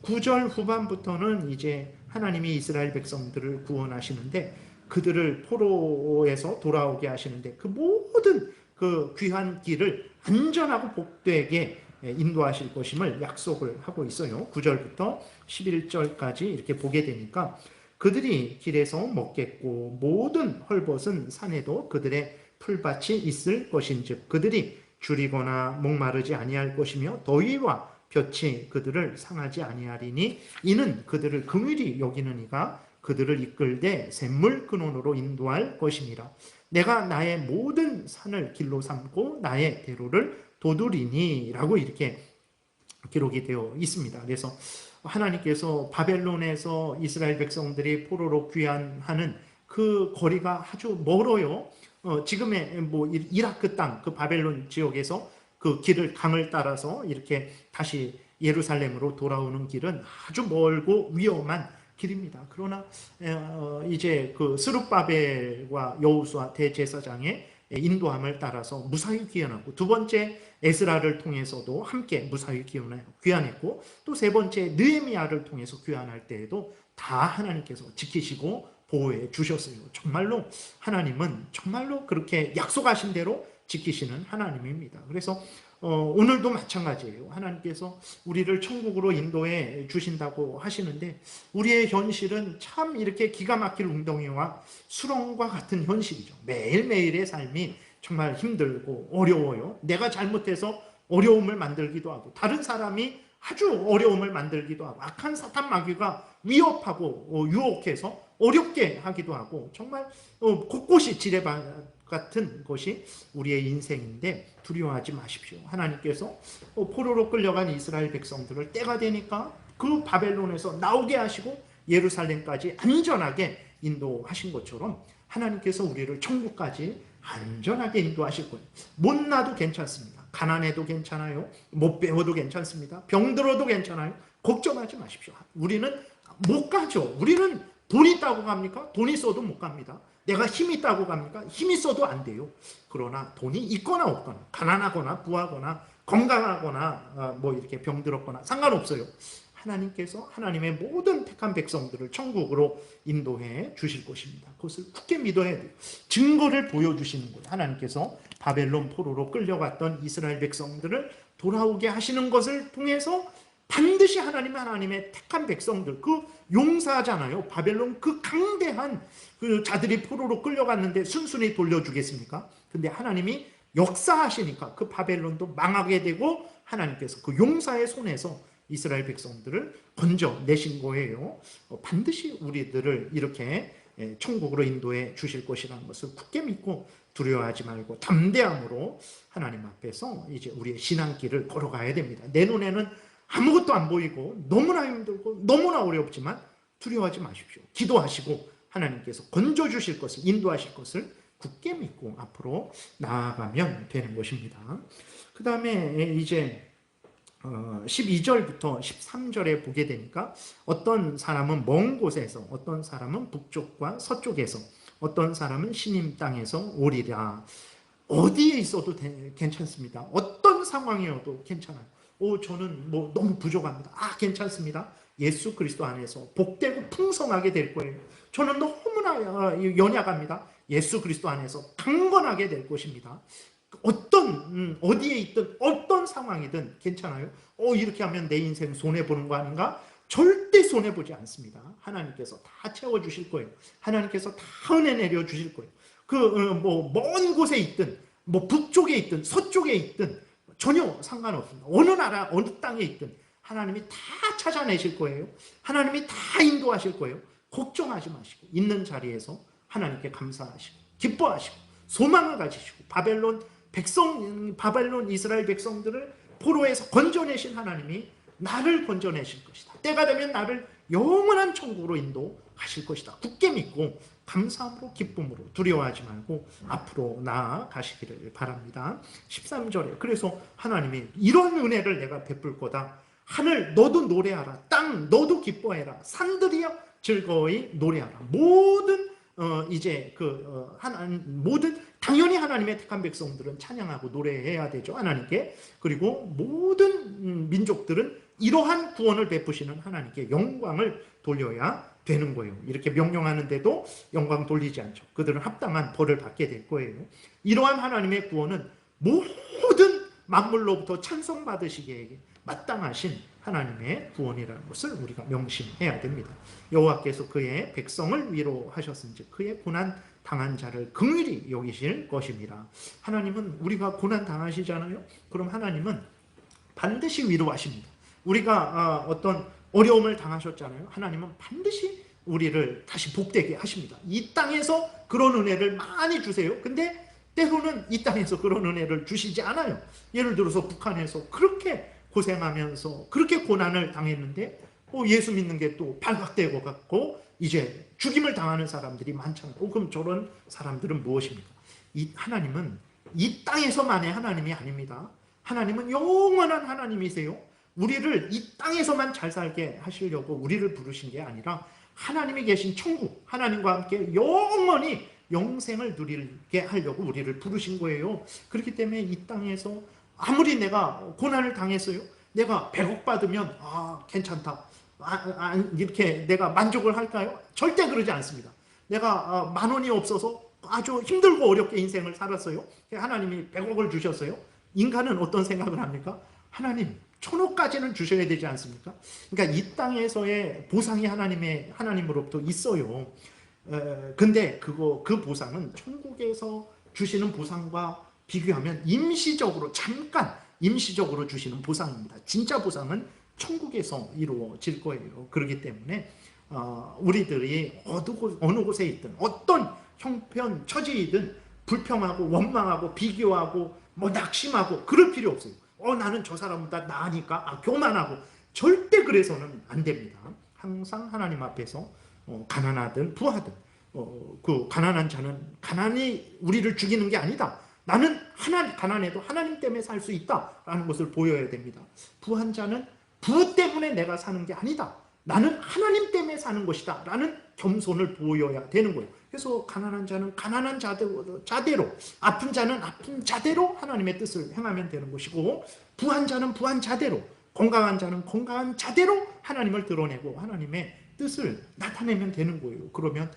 9절 후반부터는 이제 하나님이 이스라엘 백성들을 구원하시는데 그들을 포로에서 돌아오게 하시는데 그 모든 그 귀한 길을 안전하고 복되게 인도하실 것임을 약속을 하고 있어요. 9절부터 11절까지 이렇게 보게 되니까 그들이 길에서 먹겠고 모든 헐벗은 산에도 그들의 풀밭이 있을 것인즉 그들이 줄이거나 목마르지 아니할 것이며 더위와 볕이 그들을 상하지 아니하리니 이는 그들을 긍휼히 여기는 이가 그들을 이끌되 샘물 근원으로 인도할 것임이라. 내가 나의 모든 산을 길로 삼고 나의 대로를 도두리니 라고 이렇게 기록이 되어 있습니다. 그래서 하나님께서 바벨론에서 이스라엘 백성들이 포로로 귀환하는 그 거리가 아주 멀어요. 지금의 뭐 이라크 땅, 그 바벨론 지역에서 그 길을 강을 따라서 이렇게 다시 예루살렘으로 돌아오는 길은 아주 멀고 위험한 길입니다. 그러나 이제 그 스룹바벨과 여호수아 대제사장의 인도함을 따라서 무사히 귀환하고 두 번째 에스라를 통해서도 함께 무사히 귀환했고 또 세 번째 느헤미야를 통해서 귀환할 때에도 다 하나님께서 지키시고 보호해 주셨어요. 정말로 하나님은 정말로 그렇게 약속하신 대로 지키시는 하나님입니다. 그래서 오늘도 마찬가지예요. 하나님께서 우리를 천국으로 인도해 주신다고 하시는데 우리의 현실은 참 이렇게 기가 막힐 웅덩이와 수렁과 같은 현실이죠. 매일매일의 삶이 정말 힘들고 어려워요. 내가 잘못해서 어려움을 만들기도 하고 다른 사람이 아주 어려움을 만들기도 하고 악한 사탄 마귀가 위협하고 유혹해서 어렵게 하기도 하고 정말 곳곳이 지뢰밭 같은 것이 우리의 인생인데 두려워하지 마십시오. 하나님께서 포로로 끌려간 이스라엘 백성들을 때가 되니까 그 바벨론에서 나오게 하시고 예루살렘까지 안전하게 인도하신 것처럼 하나님께서 우리를 천국까지 안전하게 인도하실 거예요. 못 나도 괜찮습니다. 가난해도 괜찮아요. 못 배워도 괜찮습니다. 병들어도 괜찮아요. 걱정하지 마십시오. 우리는 못 가죠. 우리는 돈 있다고 갑니까? 돈 있어도 못 갑니다. 내가 힘 있다고 갑니까? 힘 있어도 안 돼요. 그러나 돈이 있거나 없거나 가난하거나 부하거나 건강하거나 뭐 이렇게 병들었거나 상관없어요. 하나님께서 하나님의 모든 택한 백성들을 천국으로 인도해 주실 것입니다. 그것을 굳게 믿어야 돼요. 증거를 보여주시는 거예요. 하나님께서 바벨론 포로로 끌려갔던 이스라엘 백성들을 돌아오게 하시는 것을 통해서 반드시 하나님의 택한 백성들, 그 용사잖아요. 바벨론 그 강대한 그 자들이 포로로 끌려갔는데 순순히 돌려주겠습니까? 근데 하나님이 역사하시니까 그 바벨론도 망하게 되고 하나님께서 그 용사의 손에서 이스라엘 백성들을 건져내신 거예요. 반드시 우리들을 이렇게 천국으로 인도해 주실 것이라는 것을 굳게 믿고 두려워하지 말고 담대함으로 하나님 앞에서 이제 우리의 신앙길을 걸어가야 됩니다. 내 눈에는 아무것도 안 보이고 너무나 힘들고 너무나 어렵지만 두려워하지 마십시오. 기도하시고 하나님께서 건져주실 것을 인도하실 것을 굳게 믿고 앞으로 나아가면 되는 것입니다. 그 다음에 이제 12절부터 13절에 보게 되니까 어떤 사람은 먼 곳에서 어떤 사람은 북쪽과 서쪽에서 어떤 사람은 시님 땅에서 오리라. 어디에 있어도 괜찮습니다. 어떤 상황이어도 괜찮아요. 저는 뭐 너무 부족합니다. 괜찮습니다. 예수 그리스도 안에서 복되고 풍성하게 될 거예요. 저는 너무나 연약합니다. 예수 그리스도 안에서 강건하게 될 것입니다. 어디에 있든 어떤 상황이든 괜찮아요. 이렇게 하면 내 인생 손해보는 거 아닌가? 절대 손해보지 않습니다. 하나님께서 다 채워주실 거예요. 하나님께서 다 은혜 내려주실 거예요. 먼 곳에 있든 북쪽에 있든 서쪽에 있든 전혀 상관없습니다. 어느 나라 어느 땅에 있든 하나님이 다 찾아내실 거예요. 하나님이 다 인도하실 거예요. 걱정하지 마시고 있는 자리에서 하나님께 감사하시고 기뻐하시고 소망을 가지시고 바벨론 이스라엘 백성들을 포로에서 건져내신 하나님이 나를 건져내실 것이다. 때가 되면 나를 영원한 천국으로 하실 것이다. 굳게 믿고 감사함으로 기쁨으로 두려워하지 말고 앞으로 나아가시기를 바랍니다. 13절에 그래서 하나님이 이런 은혜를 내가 베풀 거다. 하늘 너도 노래하라. 땅 너도 기뻐해라. 산들이여 즐거이 노래하라. 모든 모든 당연히 하나님의 택한 백성들은 찬양하고 노래해야 되죠. 하나님께. 그리고 모든 민족들은 이러한 구원을 베푸시는 하나님께 영광을 돌려야 되는 거예요. 이렇게 명령하는데도 영광 돌리지 않죠. 그들은 합당한 벌을 받게 될 거예요. 이러한 하나님의 구원은 모든 만물로부터 찬송받으시기에 마땅하신 하나님의 구원이라는 것을 우리가 명심해야 됩니다. 여호와께서 그의 백성을 위로하셨은즉 그의 고난 당한 자를 긍휼히 여기실 것입니다. 하나님은 우리가 고난 당하시잖아요. 그럼 하나님은 반드시 위로하십니다. 우리가 어떤 어려움을 당하셨잖아요. 하나님은 반드시 우리를 다시 복되게 하십니다. 이 땅에서 그런 은혜를 많이 주세요. 근데 때로는 이 땅에서 그런 은혜를 주시지 않아요. 예를 들어서 북한에서 그렇게 고생하면서 그렇게 고난을 당했는데 예수 믿는 게 또 발각되고 갖고 이제 죽임을 당하는 사람들이 많잖아요. 그럼 저런 사람들은 무엇입니까? 하나님은 이 땅에서만의 하나님이 아닙니다. 하나님은 영원한 하나님이세요. 우리를 이 땅에서만 잘 살게 하시려고 우리를 부르신 게 아니라 하나님이 계신 천국, 하나님과 함께 영원히 영생을 누리게 하려고 우리를 부르신 거예요. 그렇기 때문에 이 땅에서 아무리 내가 고난을 당했어요. 내가 100억 받으면 괜찮다. 이렇게 내가 만족을 할까요? 절대 그러지 않습니다. 내가 10,000원이 없어서 아주 힘들고 어렵게 인생을 살았어요. 하나님이 100억을 주셨어요. 인간은 어떤 생각을 합니까? 하나님 1,000억까지는 주셔야 되지 않습니까? 그러니까 이 땅에서의 보상이 하나님으로부터 있어요. 근데 그 보상은 천국에서 주시는 보상과 비교하면 잠깐 임시적으로 주시는 보상입니다. 진짜 보상은 천국에서 이루어질 거예요. 그렇기 때문에 우리들이 어느 곳에 있든 어떤 형편 처지이든 불평하고 원망하고 비교하고 낙심하고 그럴 필요 없어요. 나는 저 사람보다 나으니까 교만하고 절대 그래서는 안 됩니다. 항상 하나님 앞에서 가난하든 부하든 그 가난한 자는 가난이 우리를 죽이는 게 아니다. 나는 가난해도 하나님 때문에 살 수 있다라는 것을 보여야 됩니다. 부한 자는 부 때문에 내가 사는 게 아니다. 나는 하나님 때문에 사는 것이다 라는 겸손을 보여야 되는 거예요. 그래서 가난한 자는 가난한 자대로, 아픈 자는 아픈 자대로 하나님의 뜻을 행하면 되는 것이고, 부한 자는 부한 자대로, 건강한 자는 건강한 자대로 하나님을 드러내고 하나님의 뜻을 나타내면 되는 거예요. 그러면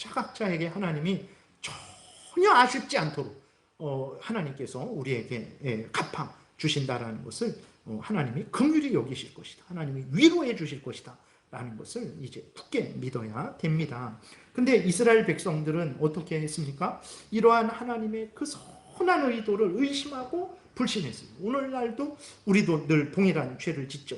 각자에게 하나님이 전혀 아쉽지 않도록 하나님께서 우리에게 갚아 주신다라는 것을 하나님이 긍휼히 여기실 것이다. 하나님이 위로해 주실 것이다. 라는 것을 이제 굳게 믿어야 됩니다. 근데 이스라엘 백성들은 어떻게 했습니까? 이러한 하나님의 그 선한 의도를 의심하고 불신했어요. 오늘날도 우리도 늘 동일한 죄를 짓죠.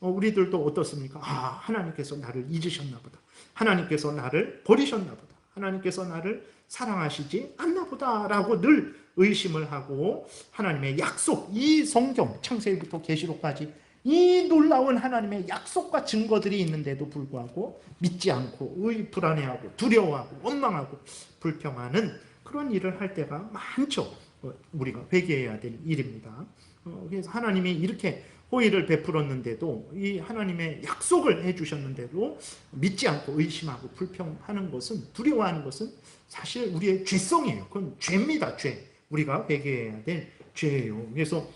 우리들도 어떻습니까? 하나님께서 나를 잊으셨나 보다. 하나님께서 나를 버리셨나 보다. 하나님께서 나를 사랑하시지 않나 보다라고 늘 의심을 하고 하나님의 약속, 이 성경 창세기부터 계시록까지 이 놀라운 하나님의 약속과 증거들이 있는데도 불구하고 믿지 않고 불안해하고 두려워하고 원망하고 불평하는 그런 일을 할 때가 많죠. 우리가 회개해야 될 일입니다. 그래서 하나님이 이렇게 호의를 베풀었는데도, 이 하나님의 약속을 해주셨는데도 믿지 않고 의심하고 불평하는 것은, 두려워하는 것은 사실 우리의 죄성이에요. 그건 죄입니다. 죄. 우리가 회개해야 될 죄예요. 그래서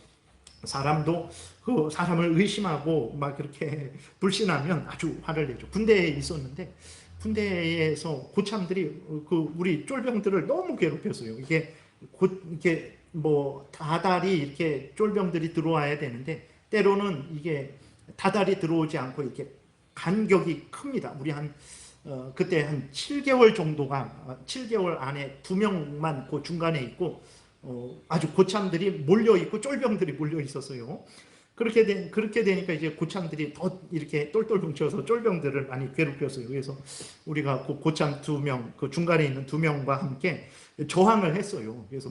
사람도 그 사람을 의심하고 막 그렇게 불신하면 아주 화를 내죠. 군대에 있었는데 군대에서 고참들이 우리 쫄병들을 너무 괴롭혔어요. 이게 다달이 이렇게 쫄병들이 들어와야 되는데 때로는 이게 다달이 들어오지 않고 이렇게 간격이 큽니다. 우리 그때 한 7개월 정도가 7개월 안에 2명만 그 중간에 있고 아주 고참들이 몰려 있고 쫄병들이 몰려 있었어요. 그렇게 되니까 이제 고참들이 더 이렇게 똘똘 뭉쳐서 쫄병들을 많이 괴롭혔어요. 그래서 우리가 고참 2명, 그 중간에 있는 2명과 함께 저항을 했어요. 그래서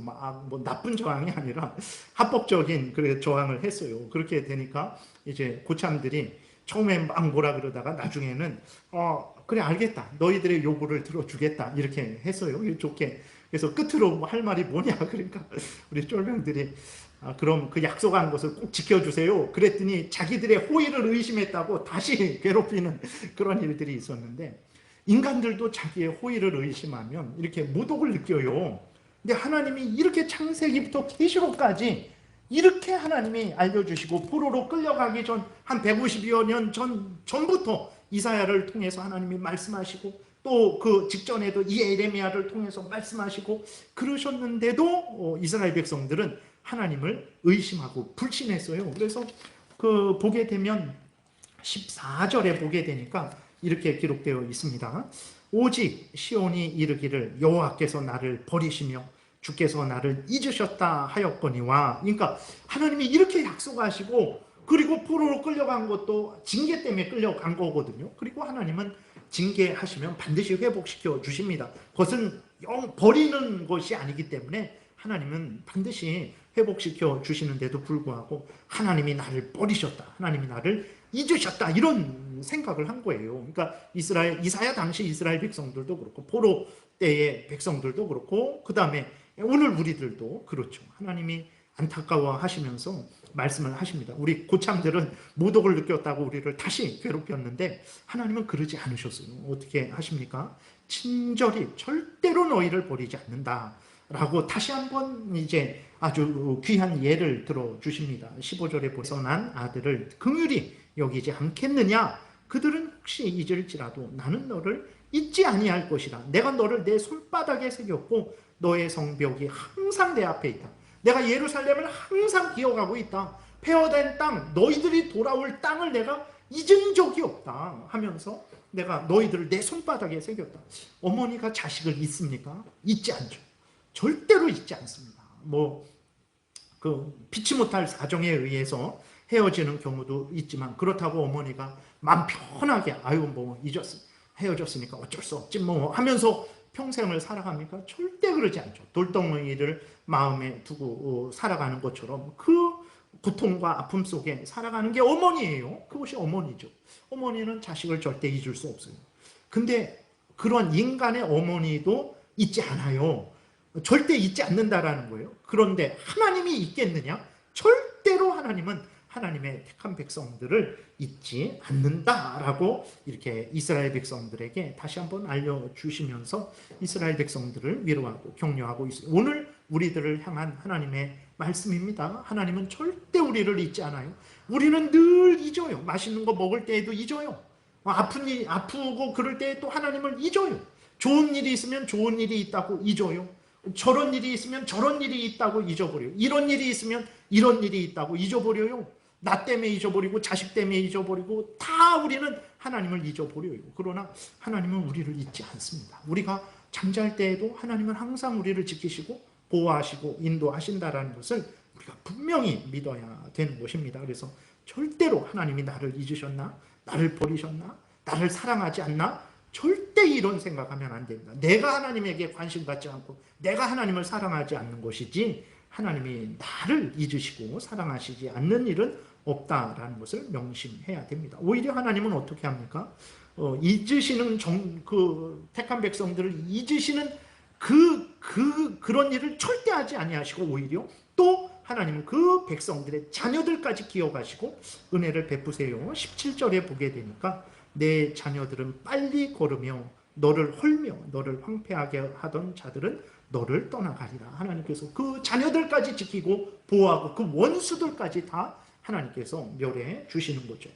나쁜 저항이 아니라 합법적인 저항을 했어요. 그렇게 되니까 이제 고참들이 처음에 막 뭐라 그러다가 나중에는 그래 알겠다. 너희들의 요구를 들어주겠다. 이렇게 했어요. 좋게. 그래서 끝으로 뭐 할 말이 뭐냐. 그러니까 우리 쫄병들이 그럼 그 약속한 것을 꼭 지켜주세요. 그랬더니 자기들의 호의를 의심했다고 다시 괴롭히는 그런 일들이 있었는데, 인간들도 자기의 호의를 의심하면 이렇게 모독을 느껴요. 근데 하나님이 이렇게 창세기부터 계시록까지 이렇게 하나님이 알려주시고, 포로로 끌려가기 전 한 150여 년 전부터 이사야를 통해서 하나님이 말씀하시고, 또 그 직전에도 이 에레미야를 통해서 말씀하시고 그러셨는데도 이스라엘 백성들은 하나님을 의심하고 불신했어요. 그래서 그 보게 되면 14절에 보게 되니까 이렇게 기록되어 있습니다. 오직 시온이 이르기를 여호와께서 나를 버리시며 주께서 나를 잊으셨다 하였거니와. 그러니까 하나님이 이렇게 약속하시고, 그리고 포로로 끌려간 것도 징계 때문에 끌려간 거거든요. 그리고 하나님은 징계하시면 반드시 회복시켜 주십니다. 그것은 버리는 것이 아니기 때문에 하나님은 반드시 회복시켜 주시는데도 불구하고 하나님이 나를 버리셨다, 하나님이 나를 잊으셨다, 이런 생각을 한 거예요. 그러니까 이사야 당시 이스라엘 백성들도 그렇고, 포로 때의 백성들도 그렇고, 그 다음에 오늘 우리들도 그렇죠. 하나님이 안타까워하시면서 말씀을 하십니다. 우리 고참들은 모독을 느꼈다고 우리를 다시 괴롭혔는데 하나님은 그러지 않으셨어요. 어떻게 하십니까? 친절히 절대로 너희를 버리지 않는다 라고 다시 한번 이제 아주 귀한 예를 들어 주십니다. 15절에 보서 난 아들을 긍휼히 여기지 않겠느냐? 그들은 혹시 잊을지라도 나는 너를 잊지 아니할 것이라. 내가 너를 내 손바닥에 새겼고 너의 성벽이 항상 내 앞에 있다. 내가 예루살렘을 항상 기억하고 있다. 폐허된 땅, 너희들이 돌아올 땅을 내가 잊은 적이 없다 하면서 내가 너희들을 내 손바닥에 새겼다. 어머니가 자식을 잊습니까? 잊지 않죠. 절대로 잊지 않습니다. 피치 못할 사정에 의해서 헤어지는 경우도 있지만, 그렇다고 어머니가 마음 편하게 헤어졌으니까 어쩔 수 없지 하면서 평생을 살아갑니까? 절대 그러지 않죠. 돌덩이를 마음에 두고 살아가는 것처럼 그 고통과 아픔 속에 살아가는 게 어머니예요. 그것이 어머니죠. 어머니는 자식을 절대 잊을 수 없어요. 근데 그런 인간의 어머니도 잊지 않아요. 절대 잊지 않는다라는 거예요. 그런데 하나님이 잊겠느냐? 절대로 하나님은 하나님의 택한 백성들을 잊지 않는다라고 이렇게 이스라엘 백성들에게 다시 한번 알려주시면서 이스라엘 백성들을 위로하고 격려하고 있어요. 오늘 우리들을 향한 하나님의 말씀입니다. 하나님은 절대 우리를 잊지 않아요. 우리는 늘 잊어요. 맛있는 거 먹을 때에도 잊어요. 아프고 그럴 때에 또 하나님을 잊어요. 좋은 일이 있으면 좋은 일이 있다고 잊어요. 저런 일이 있으면 저런 일이 있다고 잊어버려요. 이런 일이 있으면 이런 일이 있다고 잊어버려요. 나 때문에 잊어버리고 자식 때문에 잊어버리고 다 우리는 하나님을 잊어버려요. 그러나 하나님은 우리를 잊지 않습니다. 우리가 잠잘 때에도 하나님은 항상 우리를 지키시고 보호하시고 인도하신다라는 것을 우리가 분명히 믿어야 되는 것입니다. 그래서 절대로 하나님이 나를 잊으셨나? 나를 버리셨나? 나를 사랑하지 않나? 절대 이런 생각하면 안 됩니다. 내가 하나님에게 관심 갖지 않고 내가 하나님을 사랑하지 않는 것이지, 하나님이 나를 잊으시고 사랑하시지 않는 일은 없다라는 것을 명심해야 됩니다. 오히려 하나님은 어떻게 합니까? 잊으시는 택한 백성들을 잊으시는 그런 일을 절대 하지 아니하시고, 오히려 또 하나님은 그 백성들의 자녀들까지 기억하시고 은혜를 베푸세요. 17절에 보게 되니까 내 자녀들은 빨리 걸으며 너를 헐며 너를 황폐하게 하던 자들은 너를 떠나가리라. 하나님께서 그 자녀들까지 지키고 보호하고 그 원수들까지 다 하나님께서 멸해 주시는 거죠.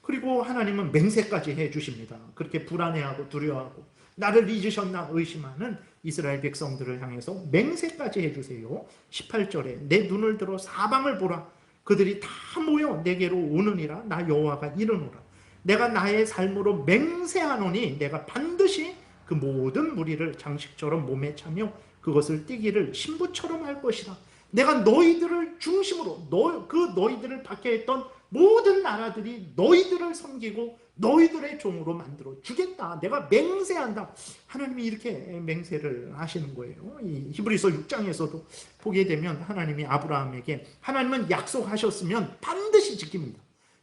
그리고 하나님은 맹세까지 해 주십니다. 그렇게 불안해하고 두려워하고 나를 잊으셨나 의심하는 이스라엘 백성들을 향해서 맹세까지 해 주세요. 18절에 내 눈을 들어 사방을 보라. 그들이 다 모여 내게로 오느니라. 나 여호와가 이르노라. 내가 나의 삶으로 맹세하노니 내가 반드시 그 모든 무리를 장식처럼 몸에 차며 그것을 띠기를 신부처럼 할 것이다. 내가 너희들을 중심으로 너희들을 박해했던 모든 나라들이 너희들을 섬기고 너희들의 종으로 만들어 주겠다. 내가 맹세한다. 하나님이 이렇게 맹세를 하시는 거예요. 이 히브리서 6장에서도 보게 되면 하나님이 아브라함에게, 하나님은 약속하셨으면 반드시 지킵니다.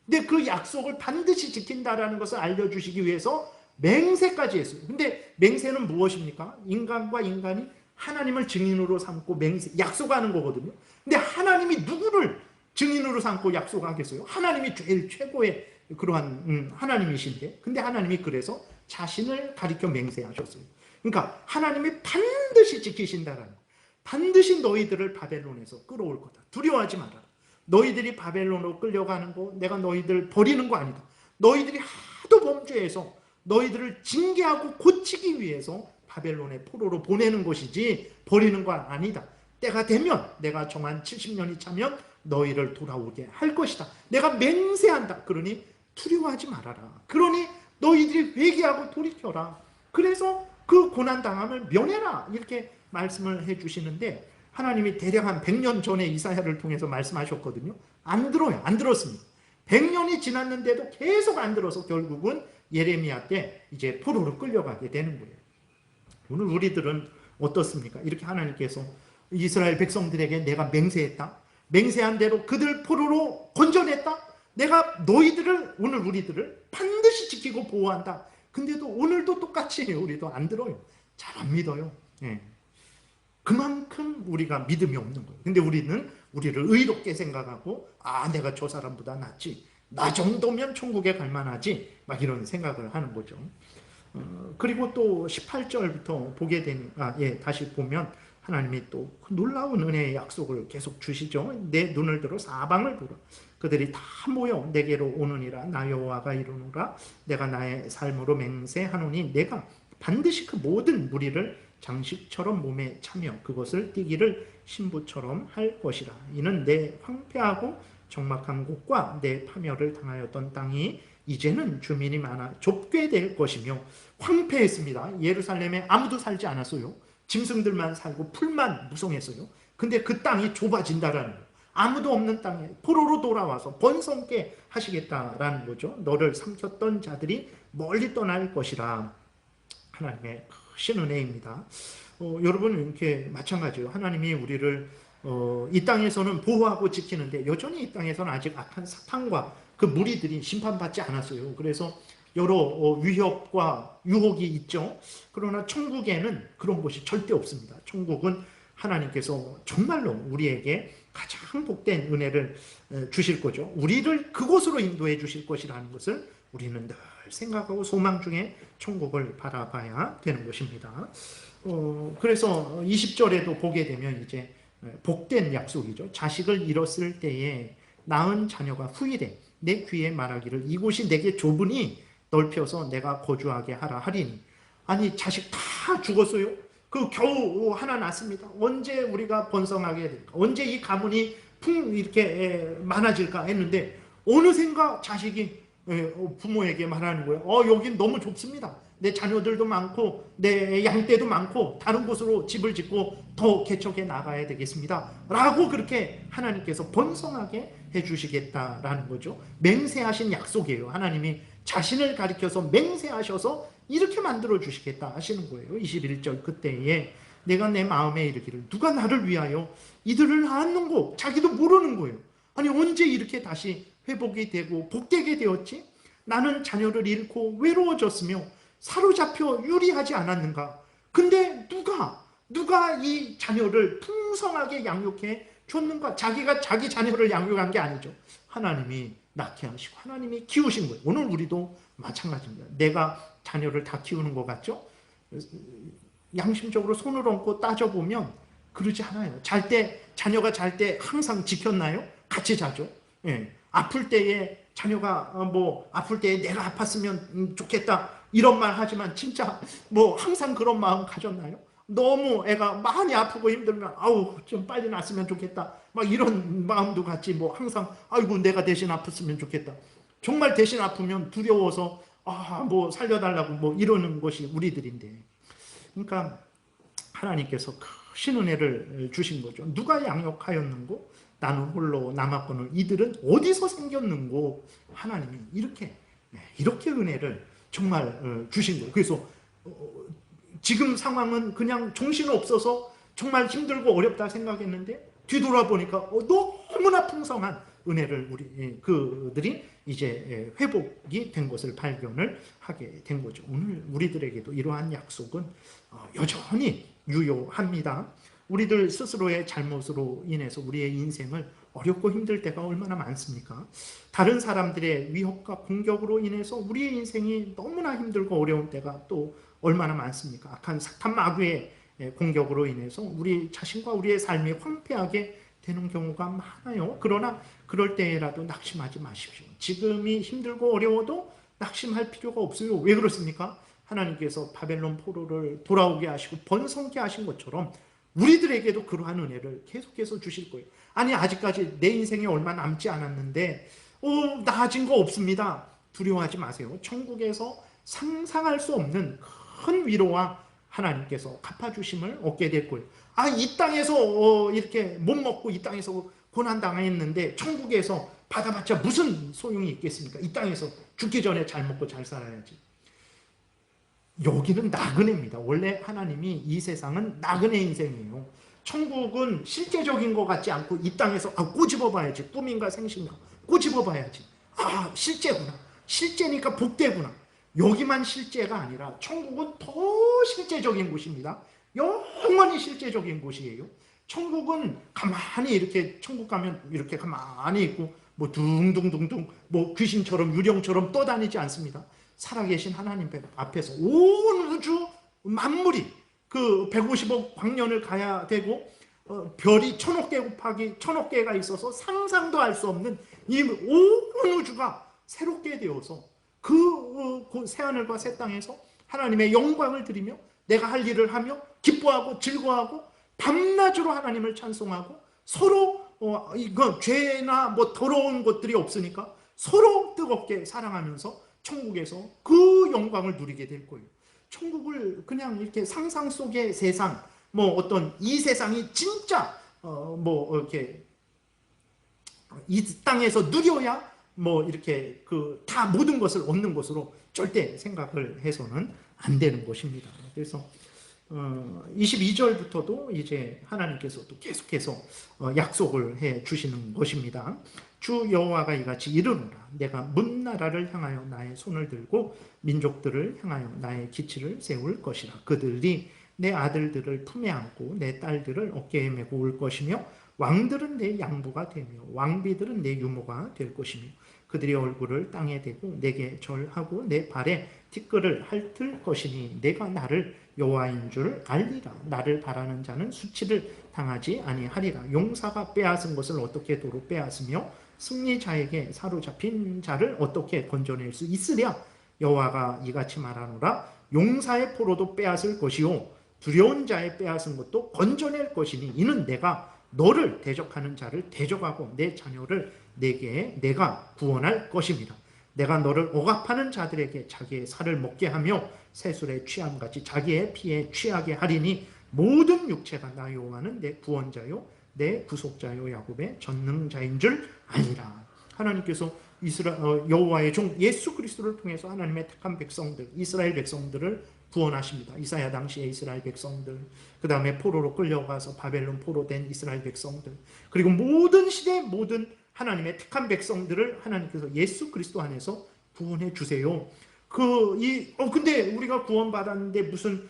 근데 그 약속을 반드시 지킨다라는 것을 알려주시기 위해서 맹세까지 했어요. 근데 맹세는 무엇입니까? 인간과 인간이 하나님을 증인으로 삼고 약속하는 거거든요. 근데 하나님이 누구를 증인으로 삼고 약속하겠어요? 하나님이 제일 최고의 그러한 하나님이신데, 근데 하나님이 그래서 자신을 가리켜 맹세하셨어요. 그러니까 하나님이 반드시 지키신다라는 거예요. 반드시 너희들을 바벨론에서 끌어올 거다. 두려워하지 마라. 너희들이 바벨론으로 끌려가는 거, 내가 너희들 버리는 거 아니다. 너희들이 하도 범죄해서 너희들을 징계하고 고치기 위해서 바벨론의 포로로 보내는 것이지 버리는 거 아니다. 때가 되면 내가 정한 70년이 차면 너희를 돌아오게 할 것이다. 내가 맹세한다. 그러니 두려워하지 말아라. 그러니 너희들이 회개하고 돌이켜라. 그래서 그 고난당함을 면해라. 이렇게 말씀을 해주시는데, 하나님이 대략 한 100년 전에 이사야를 통해서 말씀하셨거든요. 안 들어요. 안 들었습니다. 100년이 지났는데도 계속 안 들어서 결국은 예레미야 때 이제 포로로 끌려가게 되는 거예요. 오늘 우리들은 어떻습니까? 이렇게 하나님께서 이스라엘 백성들에게 내가 맹세했다. 맹세한 대로 그들 포로로 건져냈다. 내가 너희들을, 오늘 우리들을 반드시 지키고 보호한다. 근데도 오늘도 똑같이 우리도 안 들어요. 잘 안 믿어요. 예. 그만큼 우리가 믿음이 없는 거예요. 근데 우리는 우리를 의롭게 생각하고, 아, 내가 저 사람보다 낫지. 나 정도면 천국에 갈 만하지. 막 이런 생각을 하는 거죠. 그리고 또 18절부터 보게 되니까, 다시 보면 하나님이 또 놀라운 은혜의 약속을 계속 주시죠. 내 눈을 들어 사방을 보라. 그들이 다 모여 내게로 오느니라. 나 여호와가 이루노라. 내가 나의 삶으로 맹세하노니 내가 반드시 그 모든 무리를 장식처럼 몸에 차며 그것을 띠기를 신부처럼 할 것이라. 이는 내 황폐하고 적막한 곳과 내 파멸을 당하였던 땅이 이제는 주민이 많아 좁게 될 것이며, 황폐했습니다. 예루살렘에 아무도 살지 않았어요. 짐승들만 살고 풀만 무성했어요. 근데 그 땅이 좁아진다라는 거예요. 아무도 없는 땅에 포로로 돌아와서 번성케 하시겠다라는 거죠. 너를 삼켰던 자들이 멀리 떠날 것이라. 하나님의 크신 은혜입니다. 여러분, 이렇게 마찬가지예요. 하나님이 우리를 이 땅에서는 보호하고 지키는데, 여전히 이 땅에서는 아직 악한 사탄과 그 무리들이 심판받지 않았어요. 그래서 여러 위협과 유혹이 있죠. 그러나 천국에는 그런 것이 절대 없습니다. 천국은 하나님께서 정말로 우리에게 가장 복된 은혜를 주실 거죠. 우리를 그곳으로 인도해 주실 것이라는 것을 우리는 늘 생각하고 소망 중에 천국을 바라봐야 되는 것입니다. 그래서 20절에도 보게 되면 이제 복된 약속이죠. 자식을 잃었을 때에 낳은 자녀가 후일에 내 귀에 말하기를 이곳이 내게 좁으니 넓혀서 내가 거주하게 하라 하리니. 아니, 자식 다 죽었어요. 그 겨우 하나 낳습니다. 언제 우리가 번성하게 될까? 언제 이 가문이 이렇게 많아질까 했는데, 어느샌가 자식이 부모에게 말하는 거예요. 여긴 너무 좁습니다. 내 자녀들도 많고 내 양떼도 많고 다른 곳으로 집을 짓고 더 개척해 나가야 되겠습니다. 라고 그렇게 하나님께서 번성하게 해주시겠다라는 거죠. 맹세하신 약속이에요. 하나님이 자신을 가리켜서 맹세하셔서 이렇게 만들어 주시겠다 하시는 거예요. 21절 그때에 내가 내 마음에 이르기를 누가 나를 위하여 이들을 낳았는고. 자기도 모르는 거예요. 아니, 언제 이렇게 다시 회복이 되고 복되게 되었지? 나는 자녀를 잃고 외로워졌으며 사로잡혀 유리하지 않았는가? 근데 누가 이 자녀를 풍성하게 양육해 줬는가? 자기가 자기 자녀를 양육한 게 아니죠. 하나님이 낳게 하시고 하나님이 키우신 거예요. 오늘 우리도 마찬가지입니다. 내가 자녀를 다 키우는 것 같죠? 양심적으로 손을 얹고 따져보면 그러지 않아요. 자녀가 잘 때 항상 지켰나요? 같이 자죠. 아플 때에 자녀가 아플 때에 내가 아팠으면 좋겠다 이런 말 하지만 진짜 항상 그런 마음 가졌나요? 너무 애가 많이 아프고 힘들면 아우 좀 빨리 낫으면 좋겠다 막 이런 마음도 같이 항상 아이고 내가 대신 아팠으면 좋겠다. 정말 대신 아프면 두려워서 살려달라고 이러는 것이 우리들인데, 그러니까 하나님께서 크신 은혜를 주신 거죠. 누가 양육하였는고 나는 홀로 남았거늘 이들은 어디서 생겼는고. 하나님이 이렇게 은혜를 정말 주신 거예요. 그래서 지금 상황은 그냥 정신없어서 정말 힘들고 어렵다 생각했는데 뒤돌아보니까 너무나 풍성한 은혜를 그들이 이제 회복이 된 것을 발견을 하게 된 거죠. 오늘 우리들에게도 이러한 약속은 여전히 유효합니다. 우리들 스스로의 잘못으로 인해서 우리의 인생을 어렵고 힘들 때가 얼마나 많습니까? 다른 사람들의 위협과 공격으로 인해서 우리의 인생이 너무나 힘들고 어려운 때가 또 얼마나 많습니까? 악한 사탄 마귀의 공격으로 인해서 우리 자신과 우리의 삶이 황폐하게 되는 경우가 많아요. 그러나 그럴 때라도 낙심하지 마십시오. 지금이 힘들고 어려워도 낙심할 필요가 없어요. 왜 그렇습니까? 하나님께서 바벨론 포로를 돌아오게 하시고 번성케 하신 것처럼 우리들에게도 그러한 은혜를 계속해서 주실 거예요. 아니 아직까지 내 인생에 얼마 남지 않았는데 나아진 거 없습니다. 두려워하지 마세요. 천국에서 상상할 수 없는 큰 위로와 하나님께서 갚아주심을 얻게 될 거예요. 이 땅에서 이렇게 못 먹고 이 땅에서 고난당했는데 천국에서 받아봤자 무슨 소용이 있겠습니까? 이 땅에서 죽기 전에 잘 먹고 잘 살아야지. 여기는 나그네입니다. 원래 하나님이 이 세상은 나그네 인생이에요. 천국은 실제적인 것 같지 않고 이 땅에서 꼬집어 봐야지. 꿈인가 생신가 꼬집어 봐야지. 실제구나. 실제니까 복되구나. 여기만 실제가 아니라 천국은 더 실제적인 곳입니다. 영원히 실제적인 곳이에요. 천국은 가만히 이렇게 천국 가면 이렇게 가만히 있고 뭐 둥둥둥둥 뭐 귀신처럼 유령처럼 떠다니지 않습니다. 살아계신 하나님 앞에서 온 우주 만물이 그 150억 광년을 가야 되고 별이 1000억 개 곱하기 1000억 개가 있어서 상상도 할 수 없는 이 온 우주가 새롭게 되어서 그 새하늘과 새 땅에서 하나님의 영광을 드리며 내가 할 일을 하며 기뻐하고 즐거워하고 밤낮으로 하나님을 찬송하고 서로 이건 죄나 뭐 더러운 것들이 없으니까 서로 뜨겁게 사랑하면서 천국에서 그 영광을 누리게 될 거예요. 천국을 그냥 이렇게 상상 속의 세상, 뭐 어떤 이 세상이 진짜 뭐 이렇게 이 땅에서 누려야 뭐 이렇게 다 모든 것을 얻는 것으로 절대 생각을 해서는 안 되는 것입니다. 그래서 22절부터도 이제 하나님께서 또 계속해서 약속을 해 주시는 것입니다. 주 여호와가 이같이 이르노라. 내가 문 나라를 향하여 나의 손을 들고 민족들을 향하여 나의 기치를 세울 것이라. 그들이 내 아들들을 품에 안고 내 딸들을 어깨에 메고 올 것이며 왕들은 내 양부가 되며 왕비들은 내 유모가 될 것이며 그들의 얼굴을 땅에 대고 내게 절하고 내 발에 티끌을 핥을 것이니 내가 나를 여호와인 줄 알리라. 나를 바라는 자는 수치를 당하지 아니하리라. 용사가 빼앗은 것을 어떻게 도로 빼앗으며 승리자에게 사로잡힌 자를 어떻게 건져낼 수 있으랴. 여호와가 이같이 말하노라. 용사의 포로도 빼앗을 것이요 두려운 자의 빼앗은 것도 건져낼 것이니 이는 내가 너를 대적하는 자를 대적하고 내 자녀를 내가 구원할 것입니다. 내가 너를 억압하는 자들에게 자기의 살을 먹게 하며 새술에 취함같이 자기의 피에 취하게 하리니 모든 육체가 나 여호와는 내 구원자요 내 구속자요 야곱의 전능자인 줄 아니라. 하나님께서 여호와의 종 예수 그리스도를 통해서 하나님의 택한 백성들 이스라엘 백성들을 구원하십니다. 이사야 당시의 이스라엘 백성들, 그 다음에 포로로 끌려가서 바벨론 포로된 이스라엘 백성들, 그리고 모든 시대 모든 하나님의 택한 백성들을 하나님께서 예수 그리스도 안에서 구원해 주세요. 근데 우리가 구원받았는데 무슨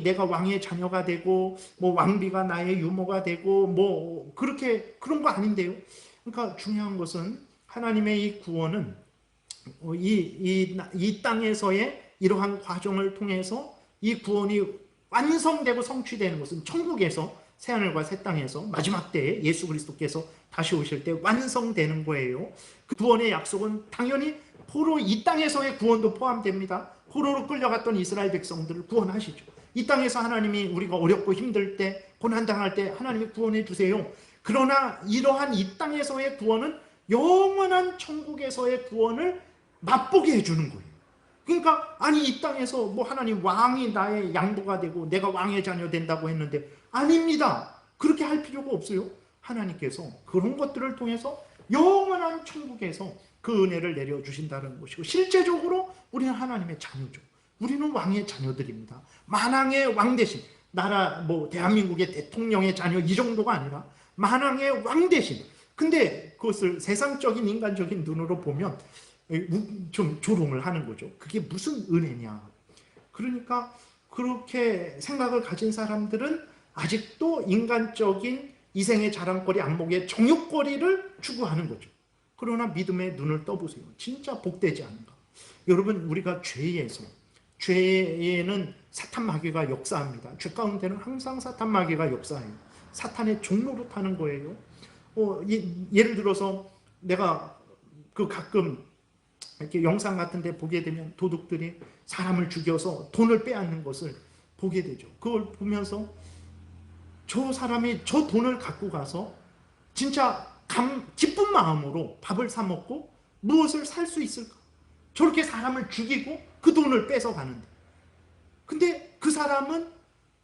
내가 왕의 자녀가 되고 뭐 왕비가 나의 유모가 되고 뭐 그런 거 아닌데요. 그러니까 중요한 것은 하나님의 이 구원은 이 땅에서의 이러한 과정을 통해서 이 구원이 완성되고 성취되는 것은 천국에서 새하늘과 새 땅에서 마지막 때에 예수 그리스도께서 다시 오실 때 완성되는 거예요. 그 구원의 약속은 당연히 이 땅에서의 구원도 포함됩니다. 포로로 끌려갔던 이스라엘 백성들을 구원하시죠. 이 땅에서 하나님이 우리가 어렵고 힘들 때 고난당할 때 하나님이 구원해 주세요. 그러나 이러한 이 땅에서의 구원은 영원한 천국에서의 구원을 맛보게 해주는 거예요. 그러니까 이 땅에서 뭐 하나님 왕이 나의 양보가 되고 내가 왕의 자녀 된다고 했는데 아닙니다. 그렇게 할 필요가 없어요. 하나님께서 그런 것들을 통해서 영원한 천국에서 그 은혜를 내려주신다는 것이고 실제적으로 우리는 하나님의 자녀죠. 우리는 왕의 자녀들입니다. 만왕의 왕 대신 나라 대한민국의 대통령의 자녀 이 정도가 아니라 만왕의 왕 대신 근데 그것을 세상적인 인간적인 눈으로 보면 좀 조롱을 하는 거죠. 그게 무슨 은혜냐. 그러니까 그렇게 생각을 가진 사람들은 아직도 인간적인 이생의 자랑거리, 안목의 정욕거리를 추구하는 거죠. 그러나 믿음의 눈을 떠보세요. 진짜 복되지 않은가. 여러분, 우리가 죄에는 사탄 마귀가 역사합니다. 죄 가운데는 항상 사탄 마귀가 역사해요. 사탄의 종로로 타는 거예요. 예를 들어서 내가 가끔 이렇게 영상 같은 데 보게 되면 도둑들이 사람을 죽여서 돈을 빼앗는 것을 보게 되죠. 그걸 보면서 저 사람이 저 돈을 갖고 가서 진짜 기쁜 마음으로 밥을 사 먹고 무엇을 살 수 있을까? 저렇게 사람을 죽이고 그 돈을 뺏어 가는데. 근데 그 사람은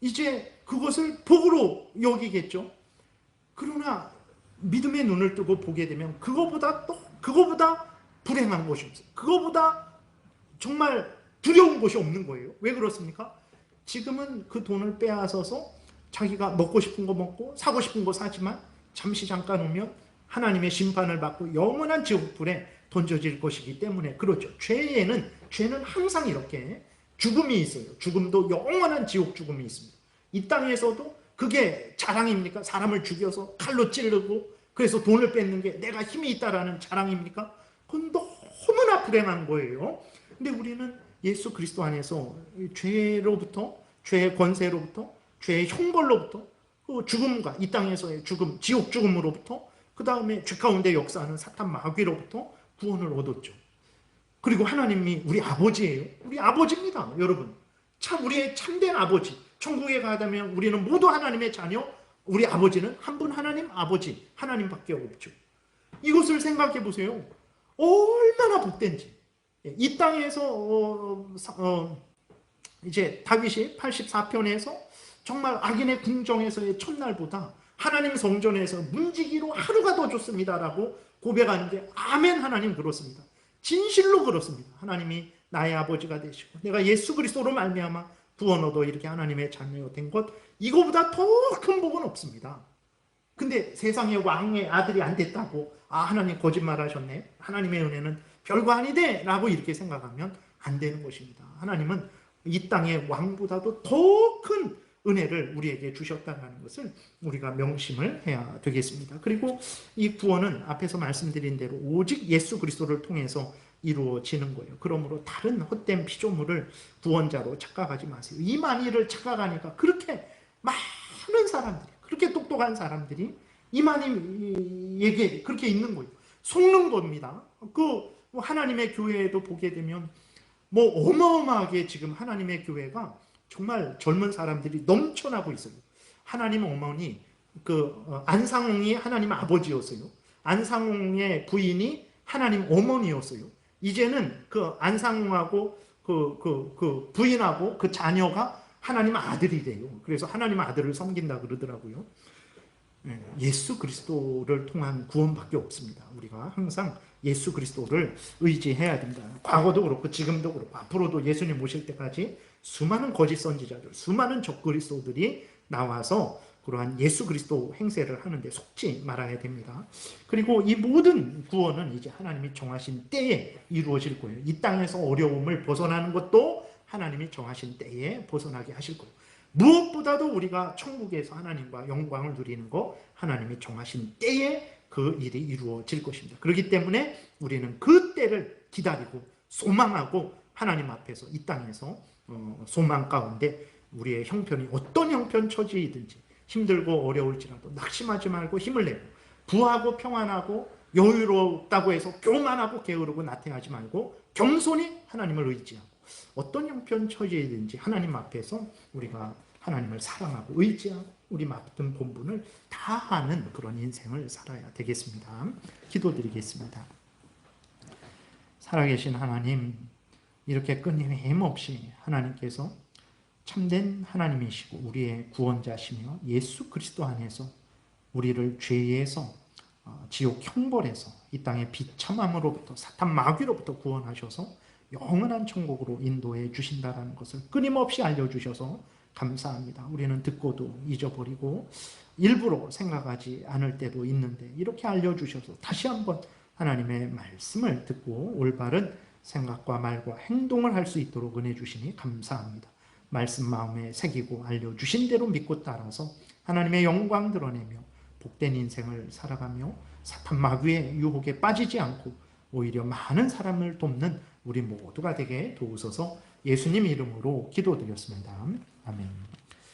이제 그것을 복으로 여기겠죠. 그러나 믿음의 눈을 뜨고 보게 되면 그거보다 불행한 것이 없어요. 그거보다 정말 두려운 것이 없는 거예요. 왜 그렇습니까? 지금은 그 돈을 빼앗아서 자기가 먹고 싶은 거 먹고 사고 싶은 거 사지만 잠시 잠깐 오면 하나님의 심판을 받고 영원한 지옥불에 던져질 것이기 때문에 그렇죠. 죄는 항상 이렇게 죽음이 있어요. 죽음도 영원한 지옥 죽음이 있습니다. 이 땅에서도 그게 자랑입니까? 사람을 죽여서 칼로 찌르고 그래서 돈을 뺏는 게 내가 힘이 있다라는 자랑입니까? 그건 너무나 불행한 거예요. 근데 우리는 예수 그리스도 안에서 죄로부터, 죄의 권세로부터, 죄의 형벌로부터, 죽음과 이 땅에서의 죽음, 지옥 죽음으로부터, 그 다음에 죄 가운데 역사하는 사탄 마귀로부터 구원을 얻었죠. 그리고 하나님이 우리 아버지예요. 우리 아버지입니다, 여러분. 참 우리의 참된 아버지. 천국에 가다면 우리는 모두 하나님의 자녀. 우리 아버지는 한 분 하나님 아버지, 하나님밖에 없죠. 이것을 생각해 보세요. 얼마나 복된지. 이 땅에서 이제 다윗이 84편에서 정말 악인의 궁정에서의 첫날보다 하나님 성전에서 문지기로 하루가 더 좋습니다라고 고백하는데 아멘. 하나님 그렇습니다. 진실로 그렇습니다. 하나님이 나의 아버지가 되시고 내가 예수 그리스도로 말미암아 구원 얻어 이렇게 하나님의 자녀 된 것, 이거보다 더 큰 복은 없습니다. 근데 세상의 왕의 아들이 안 됐다고 하나님 거짓말하셨네, 하나님의 은혜는 별거 아니대 라고 이렇게 생각하면 안 되는 것입니다. 하나님은 이 땅의 왕보다도 더 큰 은혜를 우리에게 주셨다는 것을 우리가 명심을 해야 되겠습니다. 그리고 이 구원은 앞에서 말씀드린 대로 오직 예수 그리스도를 통해서 이루어지는 거예요. 그러므로 다른 헛된 피조물을 구원자로 착각하지 마세요. 이만희를 착각하니까 그렇게 많은 사람들이, 그렇게 똑똑한 사람들이 이만희에게 그렇게 있는 거예요. 속는 겁니다. 하나님의 교회에도 보게 되면 어마어마하게 지금 하나님의 교회가 정말 젊은 사람들이 넘쳐나고 있어요. 하나님 어머니, 안상홍이 하나님 아버지였어요. 안상홍의 부인이 하나님 어머니였어요. 이제는 안상홍하고 부인하고 그 자녀가 하나님 아들이 돼요. 그래서 하나님 아들을 섬긴다 그러더라고요. 예수 그리스도를 통한 구원밖에 없습니다. 우리가 항상 예수 그리스도를 의지해야 됩니다. 과거도 그렇고 지금도 그렇고 앞으로도 예수님 오실 때까지 수많은 거짓 선지자들, 수많은 적그리스도들이 나와서 그러한 예수 그리스도 행세를 하는데 속지 말아야 됩니다. 그리고 이 모든 구원은 이제 하나님이 정하신 때에 이루어질 거예요. 이 땅에서 어려움을 벗어나는 것도 하나님이 정하신 때에 벗어나게 하실 거예요. 무엇보다도 우리가 천국에서 하나님과 영광을 누리는 거, 하나님이 정하신 때에 그 일이 이루어질 것입니다. 그렇기 때문에 우리는 그 때를 기다리고 소망하고 하나님 앞에서 이 땅에서 소망 가운데 우리의 형편이 어떤 형편 처지이든지 힘들고 어려울지라도 낙심하지 말고 힘을 내고, 부하고 평안하고 여유롭다고 해서 교만하고 게으르고 나태하지 말고 겸손히 하나님을 의지하고, 어떤 형편 처지이든지 하나님 앞에서 우리가 하나님을 사랑하고 의지하고 우리 맡은 본분을 다하는 그런 인생을 살아야 되겠습니다. 기도드리겠습니다. 살아계신 하나님, 이렇게 끊임없이 하나님께서 참된 하나님이시고 우리의 구원자시며 예수 그리스도 안에서 우리를 죄에서 지옥 형벌에서 이 땅의 비참함으로부터 사탄 마귀로부터 구원하셔서 영원한 천국으로 인도해 주신다는 것을 끊임없이 알려주셔서 감사합니다. 우리는 듣고도 잊어버리고 일부러 생각하지 않을 때도 있는데 이렇게 알려주셔서 다시 한번 하나님의 말씀을 듣고 올바른 생각과 말과 행동을 할 수 있도록 은혜 주시니 감사합니다. 말씀 마음에 새기고 알려주신 대로 믿고 따라서 하나님의 영광 드러내며 복된 인생을 살아가며 사탄 마귀의 유혹에 빠지지 않고 오히려 많은 사람을 돕는 우리 모두가 되게 도우소서. 예수님 이름으로 기도드렸습니다. 아멘.